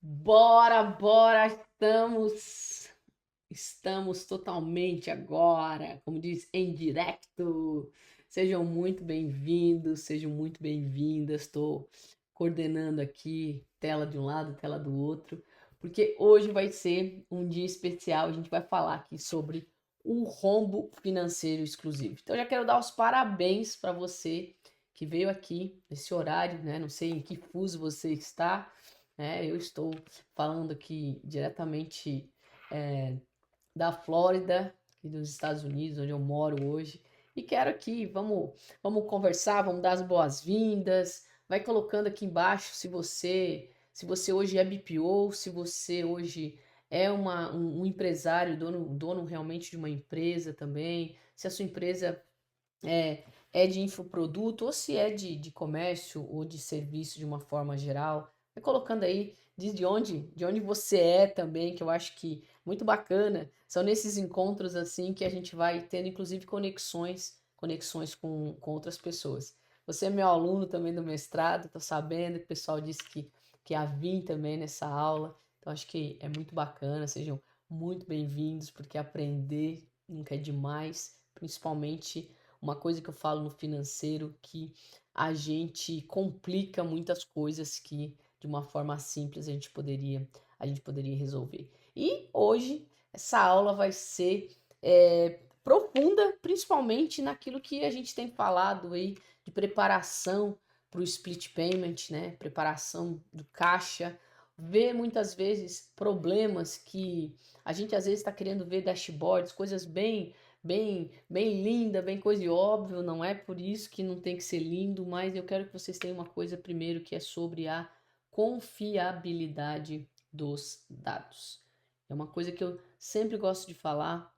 Bora, bora, estamos totalmente agora, como diz, em direto. Sejam muito bem-vindos, sejam muito bem-vindas. Estou coordenando aqui tela de um lado, tela do outro, porque hoje vai ser um dia especial. A gente vai falar aqui sobre o rombo financeiro exclusivo. Então, eu já quero dar os parabéns para você que veio aqui nesse horário, né? Não sei em que fuso você está, né? Eu estou falando aqui diretamente é, da Flórida, aqui dos Estados Unidos, onde eu moro hoje. E quero aqui, vamos conversar, vamos dar as boas-vindas. Vai colocando aqui embaixo se você hoje é BPO, se você hoje é um empresário, dono realmente de uma empresa também, se a sua empresa é, é de infoproduto ou se é de comércio ou de serviço de uma forma geral. Vai colocando aí de onde você é também, que eu acho que muito bacana. São nesses encontros assim que a gente vai tendo inclusive conexões com outras pessoas. Você é meu aluno também do mestrado, tô sabendo que o pessoal disse que ia vir também nessa aula. Então acho que é muito bacana, sejam muito bem-vindos, porque aprender nunca é demais, principalmente uma coisa que eu falo no financeiro, que a gente complica muitas coisas que de uma forma simples a gente poderia resolver. E hoje essa aula vai ser profunda, principalmente naquilo que a gente tem falado aí de preparação para o split payment, né? Preparação do caixa, ver muitas vezes problemas que a gente às vezes está querendo ver dashboards, coisas bem linda, bem coisa e óbvio, não é por isso que não tem que ser lindo, mas eu quero que vocês tenham uma coisa primeiro que é sobre a confiabilidade dos dados. É uma coisa que eu sempre gosto de falar,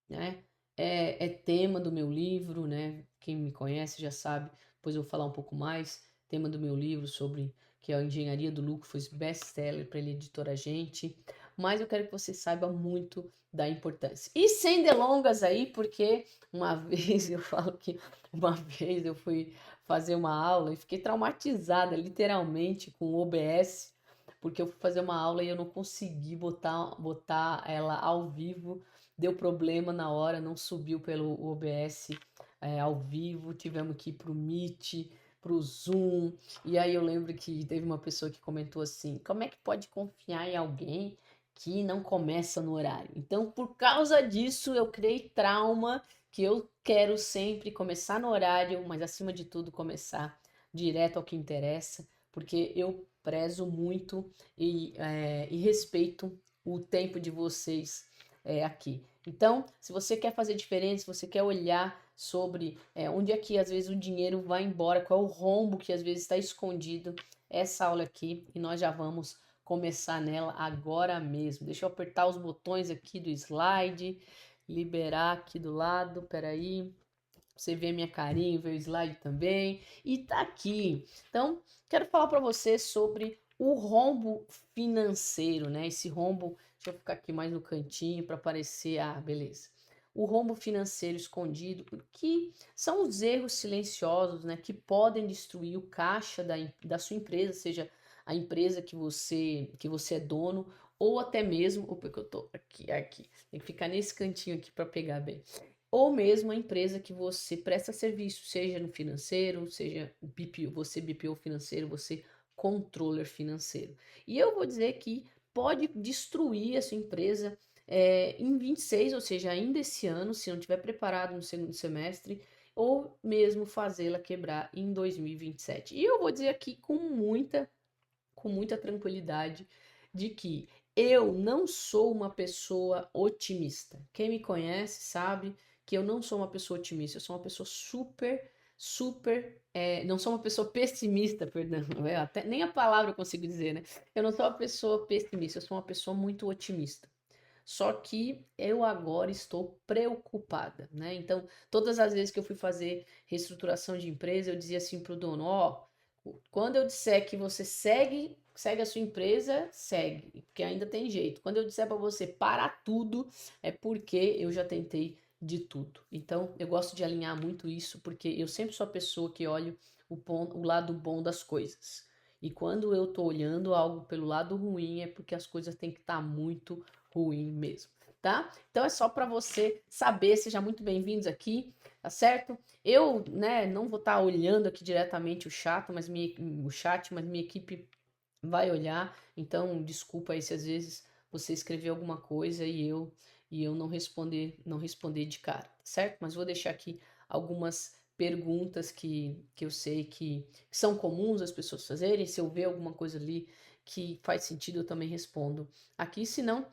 né? É tema do meu livro, né? Quem me conhece já sabe, depois eu vou falar um pouco mais. Tema do meu livro sobre que é a engenharia do lucro, foi best-seller para ele, editora Gente. Mas eu quero que você saiba muito da importância. E sem delongas aí, porque uma vez eu falo que uma vez eu fui fazer uma aula e fiquei traumatizada, literalmente, com o OBS, porque eu fui fazer uma aula e eu não consegui botar ela ao vivo, deu problema na hora, não subiu pelo OBS ao vivo, tivemos que ir pro Meet, pro Zoom, e aí eu lembro que teve uma pessoa que comentou assim: como é que pode confiar em alguém que não começa no horário? Então, por causa disso, eu criei trauma que eu quero sempre começar no horário, mas acima de tudo, começar direto ao que interessa, porque eu prezo muito e respeito o tempo de vocês aqui. Então, se você quer fazer diferença, se você quer olhar sobre onde é que às vezes o dinheiro vai embora, qual é o rombo que às vezes está escondido, essa aula aqui e nós já vamos começar nela agora mesmo. Deixa eu apertar os botões aqui do slide, liberar aqui do lado, peraí. Você vê minha carinha, vê o slide também. E tá aqui. Então, quero falar para você sobre o rombo financeiro, né? Esse rombo, deixa eu ficar aqui mais no cantinho para aparecer. Ah, beleza. O rombo financeiro escondido, que são os erros silenciosos, né? Que podem destruir o caixa da sua empresa, seja a empresa que você é dono, ou até mesmo. Opa, que eu tô aqui. Tem que ficar nesse cantinho aqui para pegar bem, ou mesmo a empresa que você presta serviço, seja no financeiro, seja BPO, você BPO financeiro, você controller financeiro. E eu vou dizer que pode destruir a sua empresa em 26, ou seja, ainda esse ano, se não estiver preparado no segundo semestre, ou mesmo fazê-la quebrar em 2027. E eu vou dizer aqui com muita tranquilidade de que eu não sou uma pessoa otimista. Quem me conhece sabe que eu não sou uma pessoa otimista, eu sou uma pessoa não sou uma pessoa pessimista, perdão, até, nem a palavra eu consigo dizer, né? Eu não sou uma pessoa pessimista, eu sou uma pessoa muito otimista. Só que eu agora estou preocupada, né? Então, todas as vezes que eu fui fazer reestruturação de empresa, eu dizia assim para o dono: ó, quando eu disser que você segue a sua empresa, segue, porque ainda tem jeito. Quando eu disser para você parar tudo, é porque eu já tentei de tudo. Então, eu gosto de alinhar muito isso, porque eu sempre sou a pessoa que olha o lado bom das coisas. E quando eu tô olhando algo pelo lado ruim, é porque as coisas têm que estar muito ruim mesmo, tá? Então é só para você saber, seja muito bem-vindos aqui, tá certo? Eu, né, não vou estar olhando aqui diretamente o chat, mas minha equipe vai olhar. Então, desculpa aí se às vezes você escrever alguma coisa e eu não responder de cara, tá certo? Mas vou deixar aqui algumas perguntas que eu sei que são comuns as pessoas fazerem. Se eu ver alguma coisa ali que faz sentido, eu também respondo aqui. Se não,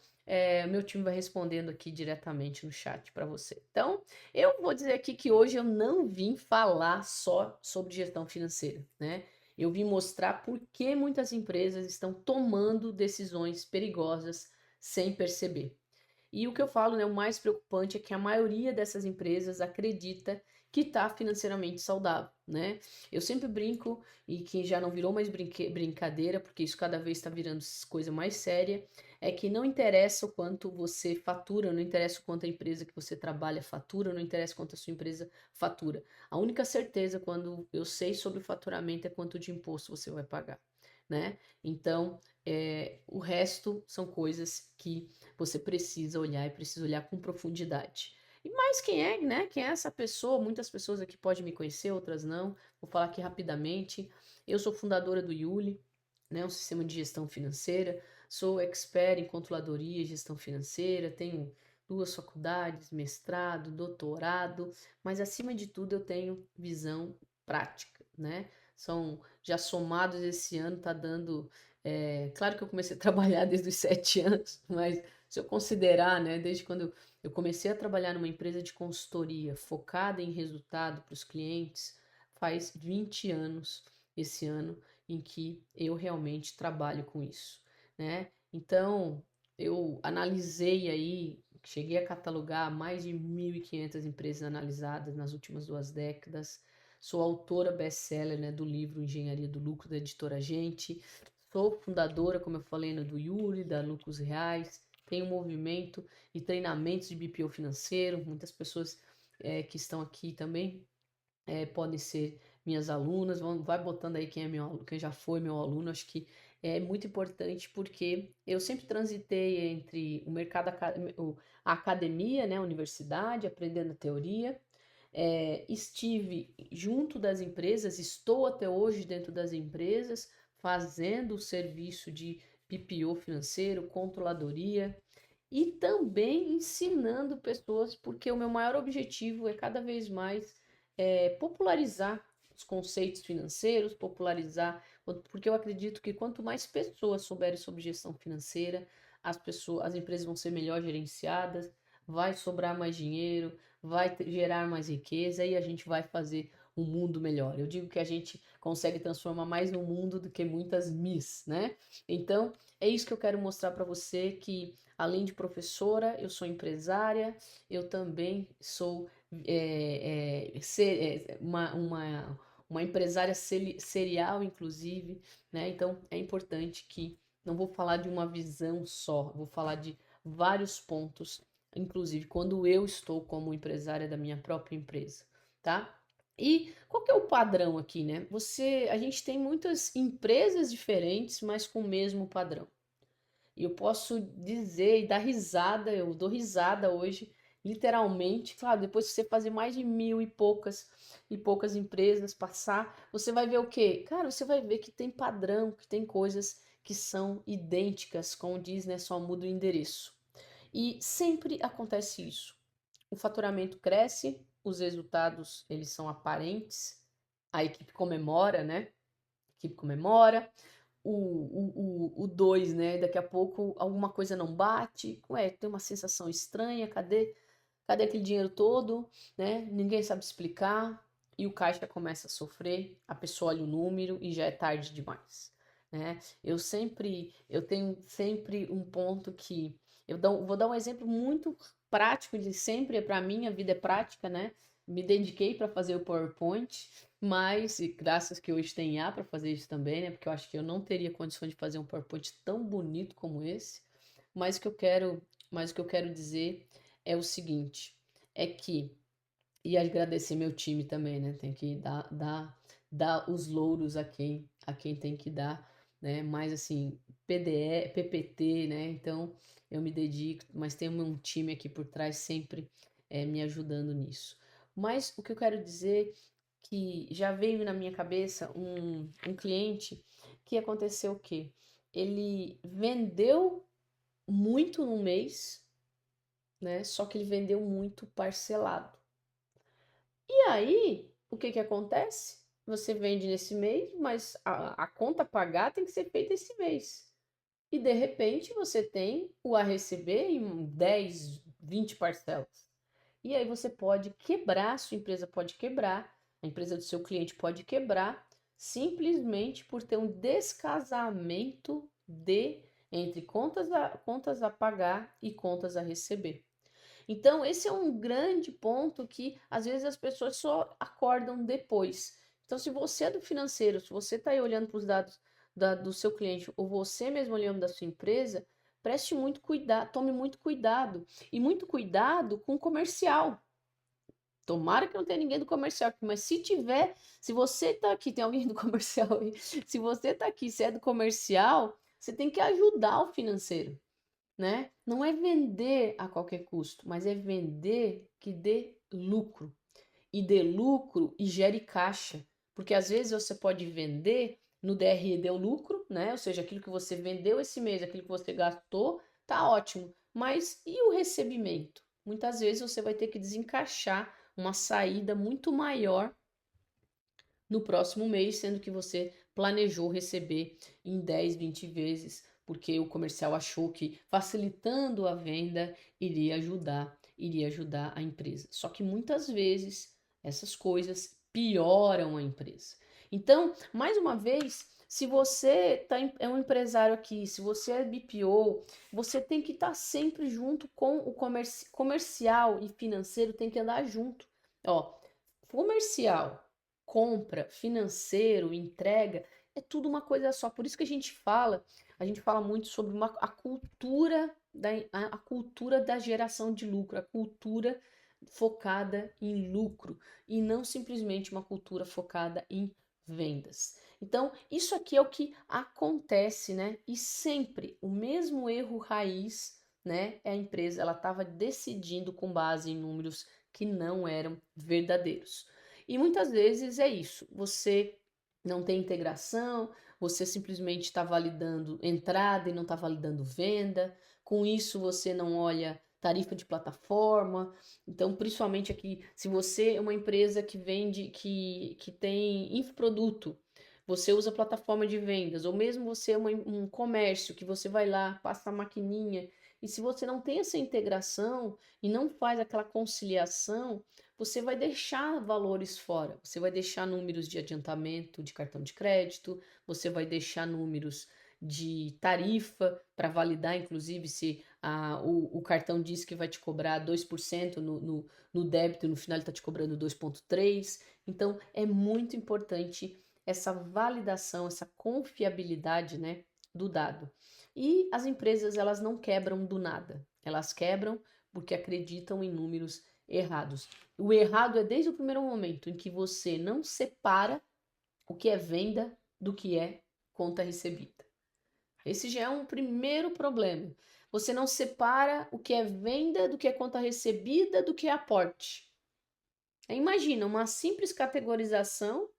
meu time vai respondendo aqui diretamente no chat para você. Então, eu vou dizer aqui que hoje eu não vim falar só sobre gestão financeira, né? Eu vim mostrar por que muitas empresas estão tomando decisões perigosas sem perceber. E o que eu falo, né, o mais preocupante é que a maioria dessas empresas acredita que está financeiramente saudável, né? Eu sempre brinco, e que já não virou mais brincadeira, porque isso cada vez está virando coisa mais séria, é que não interessa o quanto você fatura, não interessa o quanto a empresa que você trabalha fatura, não interessa quanto a sua empresa fatura. A única certeza quando eu sei sobre o faturamento é quanto de imposto você vai pagar, né? Então, o resto são coisas que você precisa olhar e precisa olhar com profundidade. E mais quem é, né? Quem é essa pessoa? Muitas pessoas aqui podem me conhecer, outras não. Vou falar aqui rapidamente. Eu sou fundadora do Yuli, né? Um sistema de gestão financeira. Sou expert em controladoria e gestão financeira. Tenho 2 faculdades, mestrado, doutorado, mas acima de tudo eu tenho visão prática, né? São já somados esse ano, tá dando. Claro que eu comecei a trabalhar desde os 7 anos, mas se eu considerar, né, desde quando eu comecei a trabalhar numa empresa de consultoria focada em resultado para os clientes, faz 20 anos esse ano em que eu realmente trabalho com isso, né? Então, eu analisei aí, cheguei a catalogar mais de 1.500 empresas analisadas nas últimas 2 décadas. Sou autora best-seller, né, do livro Engenharia do Lucro, da editora Gente. Sou fundadora, como eu falei, do Yuri, da Lucros Reais. Tenho um movimento e treinamentos de BPO financeiro. Muitas pessoas que estão aqui também podem ser minhas alunas. Vai botando aí quem já foi meu aluno. Acho que é muito importante porque eu sempre transitei entre o mercado, a academia, né, a universidade, aprendendo a teoria. Estive junto das empresas, estou até hoje dentro das empresas, fazendo o serviço de PPO financeiro, controladoria e também ensinando pessoas, porque o meu maior objetivo é cada vez mais popularizar os conceitos financeiros, popularizar, porque eu acredito que quanto mais pessoas souberem sobre gestão financeira, as empresas vão ser melhor gerenciadas, vai sobrar mais dinheiro, vai gerar mais riqueza e a gente vai fazer um mundo melhor. Eu digo que a gente consegue transformar mais no mundo do que muitas Miss, né? Então, é isso que eu quero mostrar para você que além de professora, eu sou empresária, eu também sou uma empresária serial, inclusive, né? Então é importante que não vou falar de uma visão só, vou falar de vários pontos, inclusive quando eu estou como empresária da minha própria empresa, tá? E qual que é o padrão aqui, né? A gente tem muitas empresas diferentes, mas com o mesmo padrão. E eu posso dizer e dar risada, eu dou risada hoje, literalmente. Claro, depois que você fazer mais de 1.000 e poucas empresas passar, você vai ver o quê? Cara, você vai ver que tem padrão, que tem coisas que são idênticas, como diz, né? Só muda o endereço. E sempre acontece isso. O faturamento cresce, os resultados eles são aparentes, a equipe comemora, né? A equipe comemora, o 2, né? Daqui a pouco alguma coisa não bate, tem uma sensação estranha, cadê aquele dinheiro todo, né? Ninguém sabe explicar e o caixa começa a sofrer, a pessoa olha o número e já é tarde demais, né? Eu tenho sempre um ponto que vou dar um exemplo muito prático de sempre, para mim a vida é prática, né? Me dediquei para fazer o PowerPoint, mas, e graças que hoje tem IA para fazer isso também, né? Porque eu acho que eu não teria condições de fazer um PowerPoint tão bonito como esse. Mas o que eu quero dizer é o seguinte, é que e agradecer meu time também, né? Tem que dar os louros a quem tem que dar, né? Mas assim, PDE, PPT, né? Então eu me dedico, mas tem um time aqui por trás sempre me ajudando nisso. Mas o que eu quero dizer que já veio na minha cabeça um cliente que aconteceu o quê? Ele vendeu muito no mês, né? Só que ele vendeu muito parcelado. E aí, o que que acontece? Você vende nesse mês, mas a conta a pagar tem que ser feita esse mês. E de repente você tem o a receber em 10, 20 parcelas. E aí você pode quebrar, sua empresa pode quebrar, a empresa do seu cliente pode quebrar, simplesmente por ter um descasamento entre contas a pagar e contas a receber. Então, esse é um grande ponto que às vezes as pessoas só acordam depois. Então, se você é do financeiro, se você está aí olhando para os dados do seu cliente, ou você mesmo olhando da sua empresa, preste muito cuidado, tome muito cuidado. E muito cuidado com o comercial. Tomara que não tenha ninguém do comercial aqui, mas se tiver, se você está aqui, tem alguém do comercial aí, se você está aqui, se é do comercial, você tem que ajudar o financeiro, né? Não é vender a qualquer custo, mas é vender que dê lucro. E dê lucro e gere caixa. Porque às vezes você pode vender no DRE deu lucro, né? Ou seja, aquilo que você vendeu esse mês, aquilo que você gastou, tá ótimo. Mas e o recebimento? Muitas vezes você vai ter que desencaixar uma saída muito maior no próximo mês, sendo que você planejou receber em 10, 20 vezes, porque o comercial achou que facilitando a venda iria ajudar a empresa. Só que muitas vezes essas coisas pioram a empresa. Então, mais uma vez, se você é um empresário aqui, se você é BPO, você tem que estar sempre junto com o comercial e financeiro, tem que andar junto. Ó, comercial, compra, financeiro, entrega, é tudo uma coisa só. Por isso que a gente fala muito sobre a cultura da geração de lucro, a cultura focada em lucro e não simplesmente uma cultura focada em vendas. Então, isso aqui é o que acontece, né? E sempre o mesmo erro raiz, né? É a empresa, ela estava decidindo com base em números que não eram verdadeiros. E muitas vezes é isso, você não tem integração, você simplesmente está validando entrada e não está validando venda, com isso você não olha tarifa de plataforma, então principalmente aqui, se você é uma empresa que vende, que tem infoproduto, você usa plataforma de vendas, ou mesmo você é um comércio que você vai lá, passa a maquininha, e se você não tem essa integração e não faz aquela conciliação, você vai deixar valores fora. Você vai deixar números de adiantamento de cartão de crédito, você vai deixar números de tarifa para validar, inclusive, se o cartão diz que vai te cobrar 2% no débito e no final ele está te cobrando 2,3%. Então, é muito importante essa validação, essa confiabilidade, né, do dado. E as empresas, elas não quebram do nada. Elas quebram porque acreditam em números errados. O errado é desde o primeiro momento em que você não separa o que é venda do que é conta recebida. Esse já é um primeiro problema. Você não separa o que é venda do que é conta recebida do que é aporte. Imagina uma simples categorização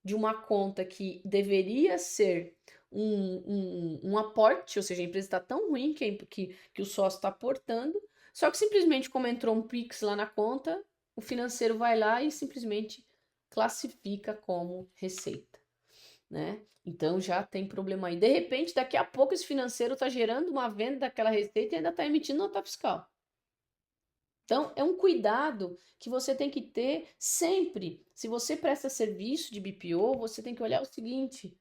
de uma conta que deveria ser um aporte, ou seja, a empresa está tão ruim que o sócio está aportando, só que simplesmente como entrou um Pix lá na conta, o financeiro vai lá e simplesmente classifica como receita, né? Então já tem problema aí. De repente, daqui a pouco esse financeiro está gerando uma venda daquela receita e ainda está emitindo nota fiscal. Então, é um cuidado que você tem que ter sempre. Se você presta serviço de BPO, você tem que olhar o seguinte: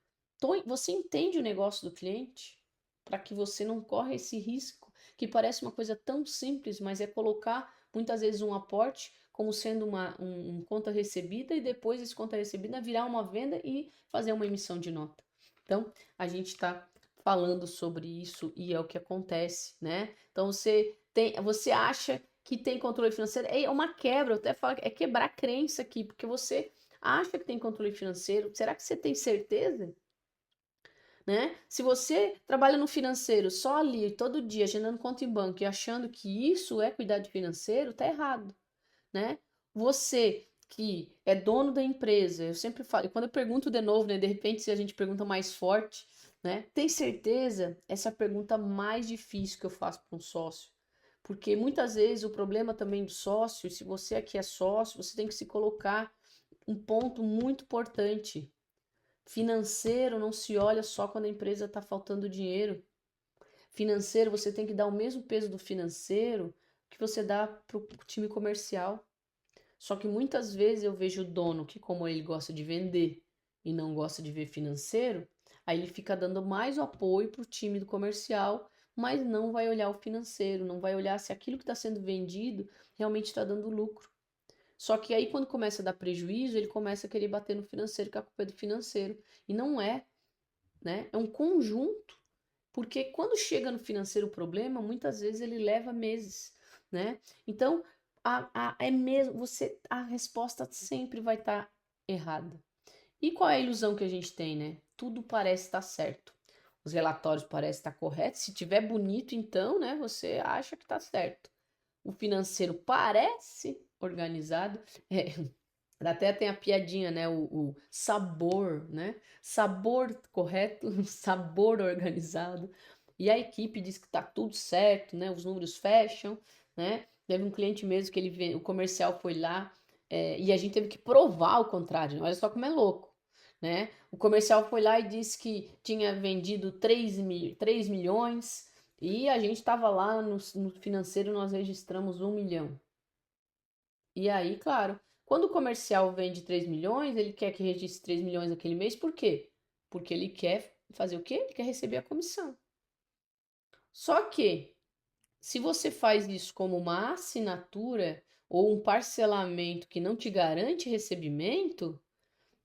você entende o negócio do cliente? Para que você não corra esse risco, que parece uma coisa tão simples, mas é colocar muitas vezes um aporte como sendo um conta recebida e depois esse conta recebida virar uma venda e fazer uma emissão de nota. Então, a gente está falando sobre isso e é o que acontece, né? Então, você acha que tem controle financeiro, é uma quebra, eu até falo que é quebrar crença aqui, porque você acha que tem controle financeiro, será que você tem certeza? Né? Se você trabalha no financeiro só ali, todo dia, agendando conta em banco e achando que isso é cuidar de financeiro, tá errado, né? Você que é dono da empresa, eu sempre falo, e quando eu pergunto de novo, né, de repente se a gente pergunta mais forte, né? Tem certeza? Essa é a pergunta mais difícil que eu faço para um sócio. Porque muitas vezes o problema também do sócio, se você aqui é sócio, você tem que se colocar um ponto muito importante. Financeiro não se olha só quando a empresa está faltando dinheiro. Financeiro, você tem que dar o mesmo peso do financeiro que você dá para o time comercial. Só que muitas vezes eu vejo o dono que, como ele gosta de vender e não gosta de ver financeiro, aí ele fica dando mais apoio para o time do comercial, mas não vai olhar o financeiro, não vai olhar se aquilo que está sendo vendido realmente está dando lucro. Só que aí, quando começa a dar prejuízo, ele começa a querer bater no financeiro, que a culpa é do financeiro. E não é, né? É um conjunto. Porque quando chega no financeiro o problema, muitas vezes ele leva meses, né? Então, é mesmo, a resposta sempre vai estar errada. E qual é a ilusão que a gente tem, né? Tudo parece estar certo. Os relatórios parecem estar corretos. Se tiver bonito, então, né? Você acha que está certo. O financeiro parece organizado. Até tem a piadinha, né? O sabor, né? Sabor correto, sabor organizado. E a equipe diz que tá tudo certo, né? Os números fecham, né? Teve um cliente mesmo que o comercial foi lá e a gente teve que provar o contrário. Né? Olha só como é louco, né? O comercial foi lá e disse que tinha vendido 3 milhões e a gente estava lá no financeiro, nós registramos 1 milhão. E aí, claro, quando o comercial vende 3 milhões, ele quer que registre 3 milhões naquele mês, por quê? Porque ele quer fazer o quê? Ele quer receber a comissão. Só que, se você faz isso como uma assinatura ou um parcelamento que não te garante recebimento,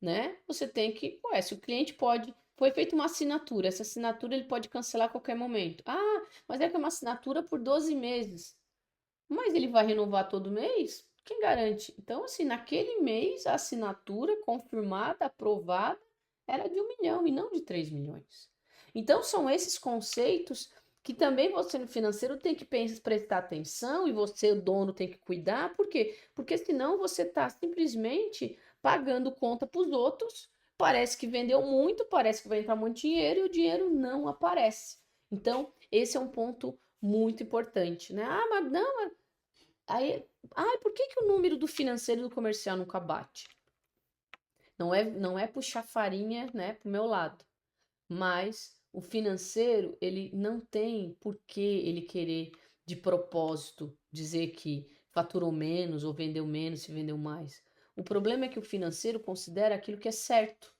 né? Você tem que, ué, se o cliente pode, foi feita uma assinatura, essa assinatura ele pode cancelar a qualquer momento. Ah, mas é que é uma assinatura por 12 meses. Mas ele vai renovar todo mês? Quem garante? Então, assim, naquele mês, a assinatura confirmada, aprovada, era de 1 milhão e não de 3 milhões. Então, são esses conceitos que também você no financeiro tem que prestar atenção e você, o dono, tem que cuidar. Por quê? Porque senão você está simplesmente pagando conta para os outros. Parece que vendeu muito, parece que vai entrar muito dinheiro e o dinheiro não aparece. Então, esse é um ponto muito importante, né? Ah, mas não, aí, por que que o número do financeiro e do comercial nunca bate? Não é puxar farinha, né, pro meu lado, mas o financeiro, ele não tem por que ele querer de propósito dizer que faturou menos ou vendeu menos se vendeu mais. O problema é que o financeiro considera aquilo que é certo,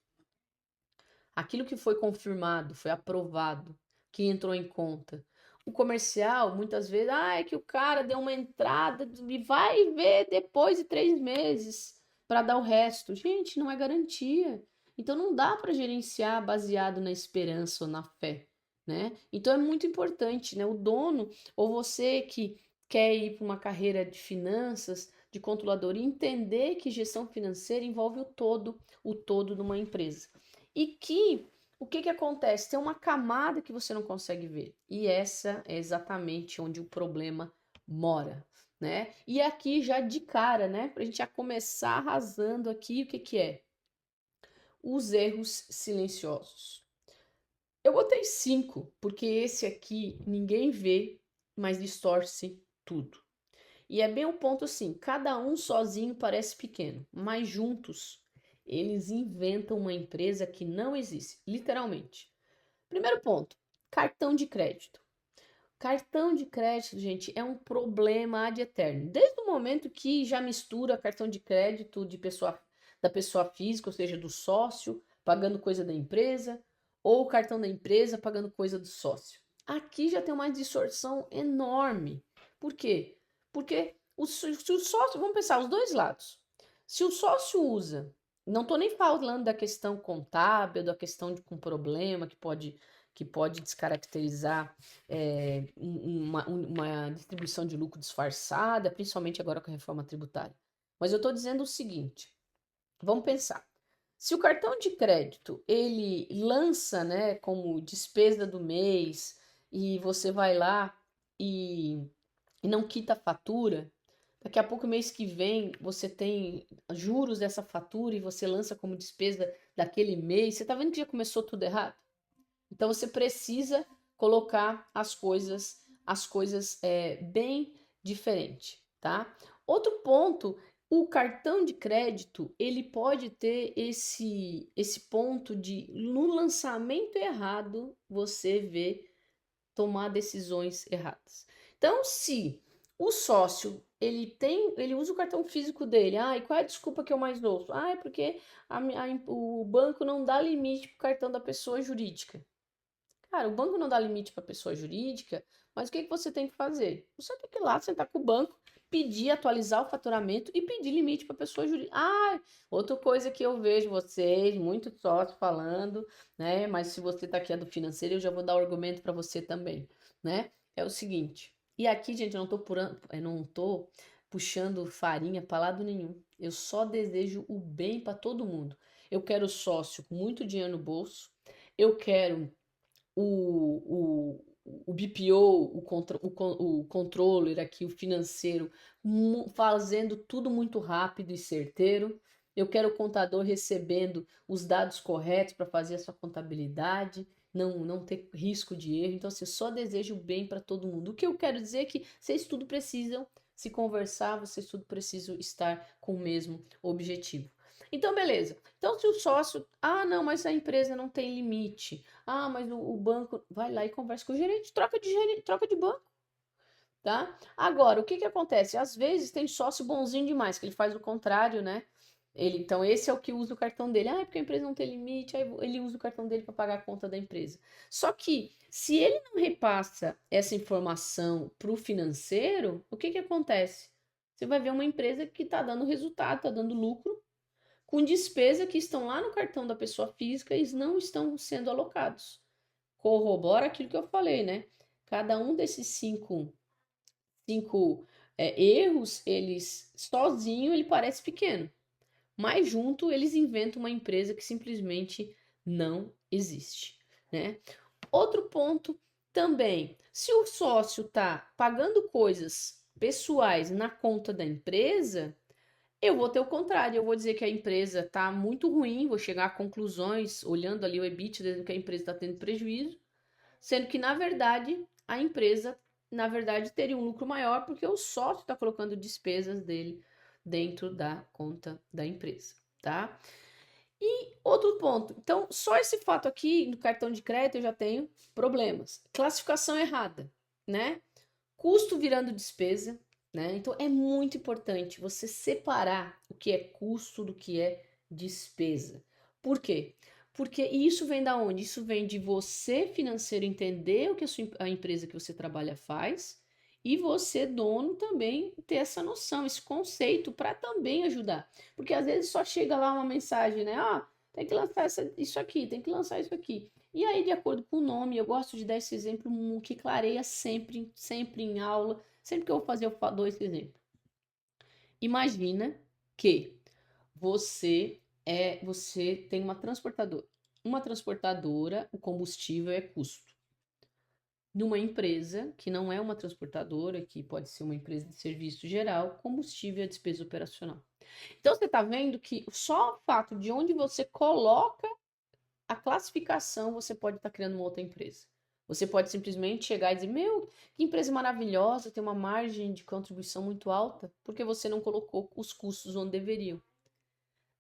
aquilo que foi confirmado, foi aprovado, que entrou em conta. O comercial, muitas vezes, é que o cara deu uma entrada e vai ver depois de 3 meses para dar o resto. Gente, não é garantia. Então não dá para gerenciar baseado na esperança ou na fé, né? Então é muito importante, né? O dono ou você que quer ir para uma carreira de finanças, de controlador, entender que gestão financeira envolve o todo de uma empresa. E que o que que acontece? Tem uma camada que você não consegue ver. E essa é exatamente onde o problema mora, né? E aqui já de cara, né? Pra gente já começar arrasando aqui, o que que é? Os erros silenciosos. Eu botei 5, porque esse aqui ninguém vê, mas distorce tudo. E é bem o ponto assim, cada um sozinho parece pequeno, mas juntos eles inventam uma empresa que não existe, literalmente. Primeiro ponto, cartão de crédito. Cartão de crédito, gente, é um problema ad eterno. Desde o momento que já mistura cartão de crédito da pessoa física, ou seja, do sócio, pagando coisa da empresa, ou o cartão da empresa pagando coisa do sócio. Aqui já tem uma distorção enorme. Por quê? Porque se o sócio, vamos pensar os dois lados. Se o sócio usa, não estou nem falando da questão contábil, da questão de um problema que pode descaracterizar uma distribuição de lucro disfarçada, principalmente agora com a reforma tributária. Mas eu estou dizendo o seguinte: Vamos pensar. Se o cartão de crédito ele lança, né, como despesa do mês e você vai lá e, e não quita a fatura, daqui a pouco, mês que vem, você tem juros dessa fatura e você lança como despesa daquele mês. Você tá vendo que já começou tudo errado? Então você precisa colocar as coisas bem diferente, tá? Outro ponto, o cartão de crédito ele pode ter esse ponto de no lançamento errado você vê tomar decisões erradas. Então, se o sócio ele usa o cartão físico dele, e qual é a desculpa que eu mais ouço? É porque o banco não dá limite para o cartão da pessoa jurídica. Cara, o banco não dá limite para pessoa jurídica, mas o que que você tem que fazer? Você tem que ir lá, sentar com o banco, pedir, atualizar o faturamento e pedir limite para pessoa jurídica. Outra coisa que eu vejo vocês, muito sócio falando, né? Mas se você tá aqui é do financeiro, eu já vou dar o argumento para você também, né? É o seguinte. E aqui, gente, eu não tô puxando farinha para lado nenhum. Eu só desejo o bem para todo mundo. Eu quero sócio com muito dinheiro no bolso. Eu quero o BPO, o controller aqui, o financeiro, fazendo tudo muito rápido e certeiro. Eu quero o contador recebendo os dados corretos para fazer a sua contabilidade, não ter risco de erro. Então, assim, eu só desejo o bem para todo mundo. O que eu quero dizer é que vocês tudo precisam se conversar, vocês tudo precisam estar com o mesmo objetivo. Então, beleza. Então, se o sócio, não, mas a empresa não tem limite. Mas o banco vai lá e conversa com o gerente, troca de banco, tá? Agora, o que que acontece? Às vezes tem sócio bonzinho demais, que ele faz o contrário, né? Então, esse é o que usa o cartão dele. É porque a empresa não tem limite, aí ele usa o cartão dele para pagar a conta da empresa. Só que, se ele não repassa essa informação para o financeiro, o que que acontece? Você vai ver uma empresa que está dando resultado, está dando lucro, com despesa que estão lá no cartão da pessoa física e não estão sendo alocados. Corrobora aquilo que eu falei, né? Cada um desses cinco erros, eles sozinho ele parece pequeno, mas junto eles inventam uma empresa que simplesmente não existe, né? Outro ponto também, se o sócio está pagando coisas pessoais na conta da empresa, eu vou ter o contrário, eu vou dizer que a empresa está muito ruim, vou chegar a conclusões olhando ali o EBITDA, que a empresa está tendo prejuízo, sendo que, na verdade, a empresa, na verdade, teria um lucro maior porque o sócio está colocando despesas dele dentro da conta da empresa, tá? E outro ponto, então, só esse fato aqui no cartão de crédito eu já tenho problemas. Classificação errada, né? Custo virando despesa, né? Então é muito importante você separar o que é custo do que é despesa. Por quê? Porque isso vem da onde? Isso vem de você, financeiro, entender o que a empresa que você trabalha faz e você, dono, também ter essa noção, esse conceito para também ajudar. Porque às vezes só chega lá uma mensagem, né? Tem que lançar isso aqui, tem que lançar isso aqui. E aí, de acordo com o nome, eu gosto de dar esse exemplo que clareia sempre, sempre em aula. Sempre que eu vou fazer, eu dou esse exemplo. Imagina que você tem uma transportadora. Uma transportadora, o combustível é custo. Numa empresa que não é uma transportadora, que pode ser uma empresa de serviço geral, combustível é despesa operacional. Então você está vendo que só o fato de onde você coloca a classificação, você pode estar criando uma outra empresa. Você pode simplesmente chegar e dizer: Meu, que empresa maravilhosa, tem uma margem de contribuição muito alta, porque você não colocou os custos onde deveriam.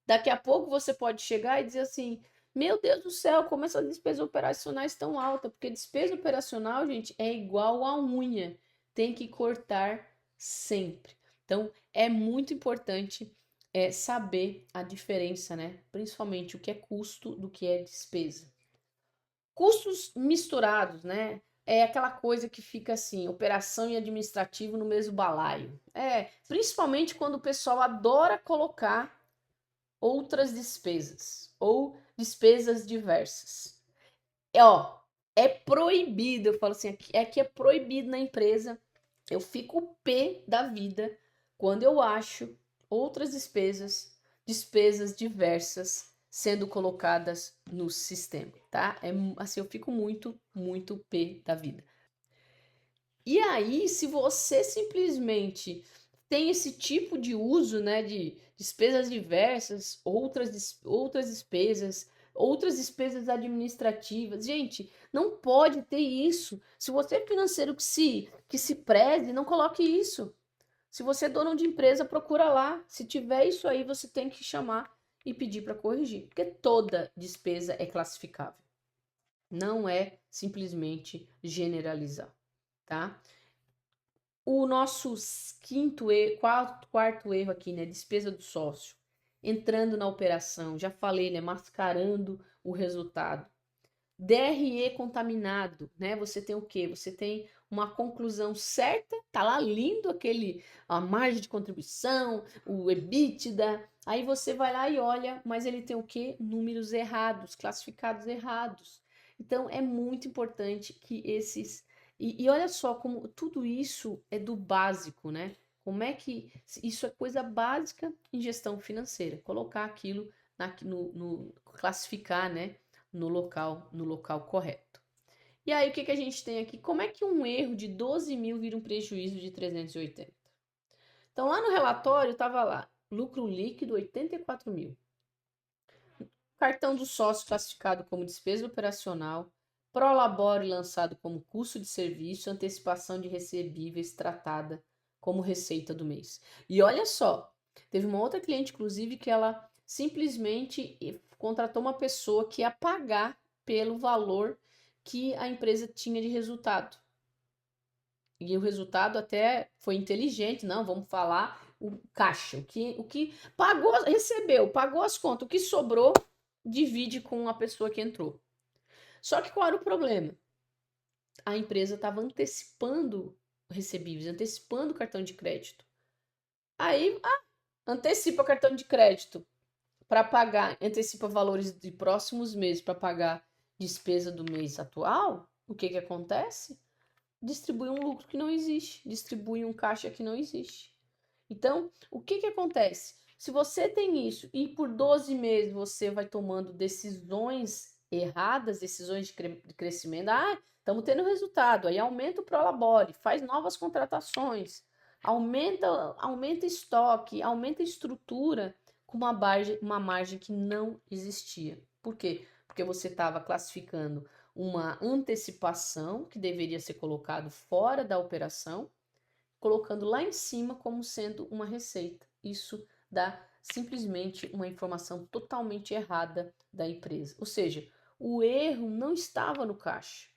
Daqui a pouco você pode chegar e dizer assim: Meu Deus do céu, como essas despesas operacionais estão altas? Porque despesa operacional, gente, é igual a unha, tem que cortar sempre. Então, é muito importante saber a diferença, né? Principalmente o que é custo do que é despesa. Custos misturados, né? É aquela coisa que fica assim, operação e administrativo no mesmo balaio. Principalmente quando o pessoal adora colocar outras despesas ou despesas diversas. É proibido, eu falo assim, aqui é proibido na empresa. Eu fico pé da vida quando eu acho outras despesas despesas diversas sendo colocadas no sistema, tá? Assim, eu fico muito pé da vida. E aí, se você simplesmente tem esse tipo de uso, né, de despesas diversas, outras despesas administrativas, gente, não pode ter isso. Se você é financeiro que se preze, não coloque isso. Se você é dono de empresa, procura lá. Se tiver isso aí, você tem que chamar e pedir para corrigir, porque toda despesa é classificável. Não é simplesmente generalizar, tá? O nosso quarto erro aqui, né? Despesa do sócio. Entrando na operação, já falei, né? Mascarando o resultado. DRE contaminado, né? Você tem o quê? Você tem uma conclusão certa, tá lá lindo a margem de contribuição, o EBITDA. Aí você vai lá e olha, mas ele tem o quê? Números errados, classificados errados. Então é muito importante que esses. E olha só como tudo isso é do básico, né? Como é que isso é coisa básica em gestão financeira? Colocar aquilo classificar, né? No local correto. E aí, o que a gente tem aqui? Como é que um erro de 12 mil vira um prejuízo de 380? Então, lá no relatório, estava lá, lucro líquido 84 mil. Cartão do sócio classificado como despesa operacional, Prolabore lançado como custo de serviço, antecipação de recebíveis tratada como receita do mês. E olha só, teve uma outra cliente, inclusive, que ela simplesmente contratou uma pessoa que ia pagar pelo valor que a empresa tinha de resultado. E o resultado até foi inteligente, não, vamos falar o caixa, o que pagou, recebeu, pagou as contas, o que sobrou, divide com a pessoa que entrou. Só que qual era o problema? A empresa estava antecipando recebíveis, antecipando o cartão de crédito. Aí, antecipa o cartão de crédito para pagar, antecipa valores de próximos meses para pagar despesa do mês atual. O que acontece? Distribui um lucro que não existe, distribui um caixa que não existe. Então, o que acontece? Se você tem isso e por 12 meses você vai tomando decisões erradas, decisões de crescimento, estamos tendo resultado, aí aumenta o Prolabore, faz novas contratações, aumenta estoque, aumenta estrutura com uma margem que não existia. Por quê? Porque você estava classificando uma antecipação que deveria ser colocado fora da operação, colocando lá em cima como sendo uma receita. Isso dá simplesmente uma informação totalmente errada da empresa. Ou seja, o erro não estava no caixa,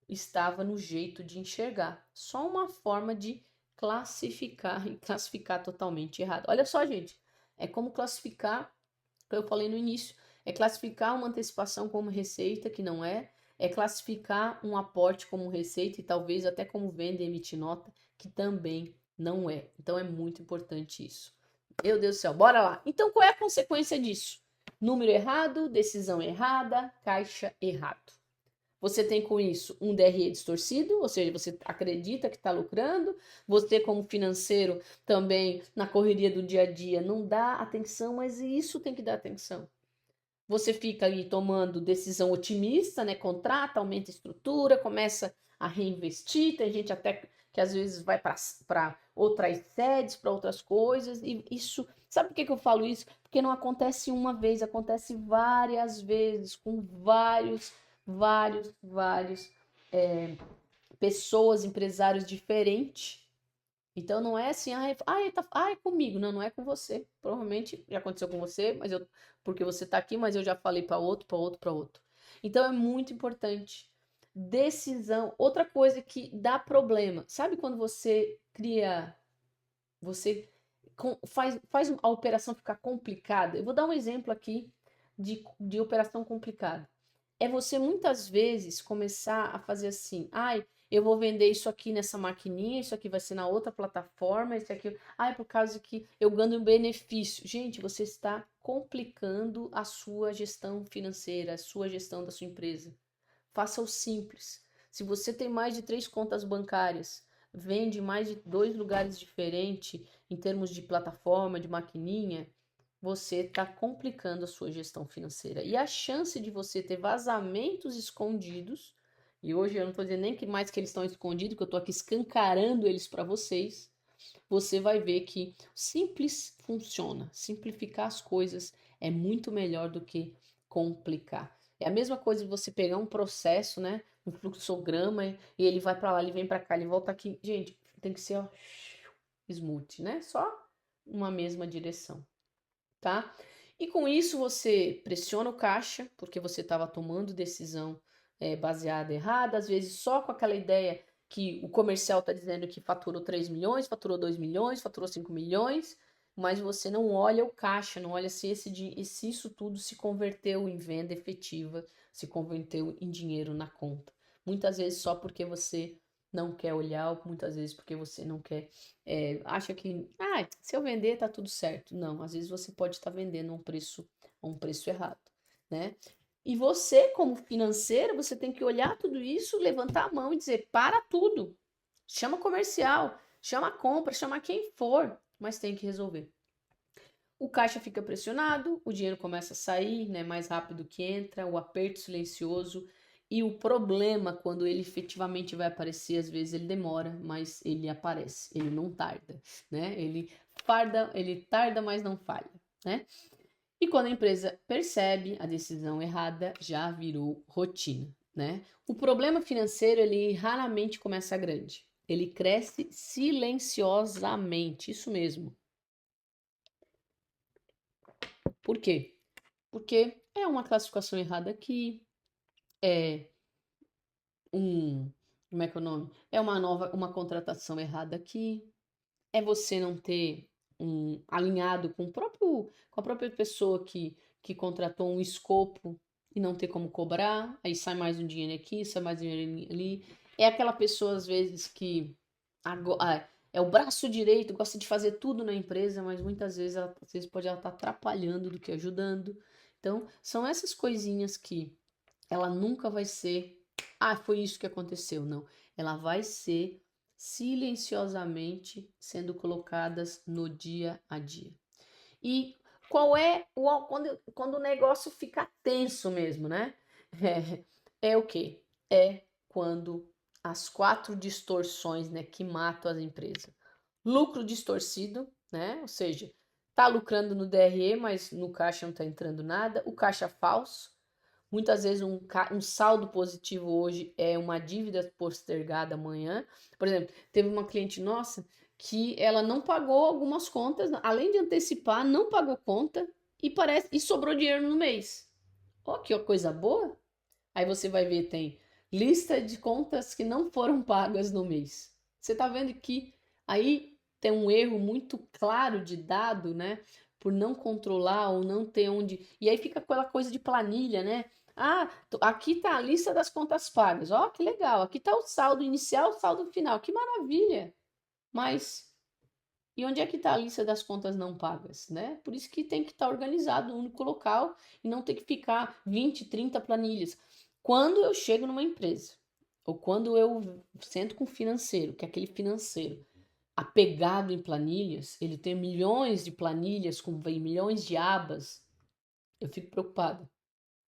estava no jeito de enxergar. Só uma forma de classificar e classificar totalmente errado. Olha só, gente, é como classificar, que eu falei no início, é classificar uma antecipação como receita, que não é classificar um aporte como receita e talvez até como venda e emitir nota, que também não é. Então é muito importante isso. Meu Deus do céu, bora lá. Então qual é a consequência disso? Número errado, decisão errada, caixa errado. Você tem com isso um DRE distorcido, ou seja, você acredita que está lucrando, você como financeiro também na correria do dia a dia não dá atenção, mas isso tem que dar atenção. Você fica ali tomando decisão otimista, né? Contrata, aumenta a estrutura, começa a reinvestir. Tem gente até que às vezes vai para outras sedes, para outras coisas. E isso, sabe por que eu falo isso? Porque não acontece uma vez, acontece várias vezes, com vários pessoas, empresários diferentes. Então não é assim, é comigo. Não, não é com você. Provavelmente já aconteceu com você, porque você tá aqui, mas eu já falei para outro, para outro, para outro. Então é muito importante. Decisão. Outra coisa que dá problema. Sabe quando você faz a operação ficar complicada? Eu vou dar um exemplo aqui de operação complicada. É você muitas vezes começar a fazer assim, eu vou vender isso aqui nessa maquininha, isso aqui vai ser na outra plataforma, isso aqui, é por causa que eu ganho um benefício. Gente, você está complicando a sua gestão financeira, a sua gestão da sua empresa. Faça o simples. Se você tem mais de 3 contas bancárias, vende mais de 2 lugares diferentes em termos de plataforma, de maquininha, você está complicando a sua gestão financeira. E a chance de você ter vazamentos escondidos, e hoje eu não estou dizendo nem que mais que eles estão escondidos, que eu estou aqui escancarando eles para vocês, você vai ver que simples funciona. Simplificar as coisas é muito melhor do que complicar. É a mesma coisa de você pegar um processo, né? Um fluxograma e ele vai para lá, ele vem para cá, ele volta aqui. Gente, tem que ser ó, smooth, né? Só uma mesma direção, tá? E com isso você pressiona o caixa, porque você estava tomando decisão baseada errada, às vezes só com aquela ideia que o comercial está dizendo que faturou 3 milhões, faturou 2 milhões, faturou 5 milhões, mas você não olha o caixa, não olha se se isso tudo se converteu em venda efetiva, se converteu em dinheiro na conta. Muitas vezes só porque você não quer olhar, muitas vezes porque você não quer, acha que, se eu vender tá tudo certo. Não, às vezes você pode estar vendendo a um preço errado, né? E você, como financeiro, você tem que olhar tudo isso, levantar a mão e dizer, para tudo. Chama comercial, chama a compra, chama quem for, mas tem que resolver. O caixa fica pressionado, o dinheiro começa a sair, né, mais rápido que entra, o aperto silencioso e o problema quando ele efetivamente vai aparecer, às vezes ele demora, mas ele aparece, ele não tarda, né? Ele tarda, mas não falha, né? E quando a empresa percebe a decisão errada, já virou rotina, né? O problema financeiro, ele raramente começa grande. Ele cresce silenciosamente, isso mesmo. Por quê? Porque é uma classificação errada aqui, é um, como é que é o nome? É uma contratação errada aqui, é você não ter alinhado com a própria pessoa que contratou um escopo e não ter como cobrar, aí sai mais um dinheiro aqui, sai mais um dinheiro ali. É aquela pessoa, às vezes, que é o braço direito, gosta de fazer tudo na empresa, mas muitas vezes às vezes pode estar atrapalhando do que ajudando. Então, são essas coisinhas que ela nunca vai ser, foi isso que aconteceu, não. Ela vai ser silenciosamente sendo colocadas no dia a dia. E qual é quando o negócio fica tenso mesmo, né? É o quê? É quando as 4 distorções, né, que matam as empresas. Lucro distorcido, né? Ou seja, tá lucrando no DRE, mas no caixa não tá entrando nada. O caixa falso. Muitas vezes um saldo positivo hoje é uma dívida postergada amanhã. Por exemplo, teve uma cliente nossa que ela não pagou algumas contas, além de antecipar, não pagou conta e sobrou dinheiro no mês. Ó, que coisa boa! Aí você vai ver, tem lista de contas que não foram pagas no mês. Você tá vendo que aí tem um erro muito claro de dado, né? Por não controlar ou não ter onde. E aí fica aquela coisa de planilha, né? Aqui tá a lista das contas pagas. Ó, que legal. Aqui tá o saldo inicial, o saldo final. Que maravilha. Mas e onde é que está a lista das contas não pagas, né? Por isso que tem que estar organizado no único local e não ter que ficar 20, 30 planilhas. Quando eu chego numa empresa, ou quando eu sento com o financeiro, que é aquele financeiro apegado em planilhas, ele tem milhões de planilhas com milhões de abas, eu fico preocupada.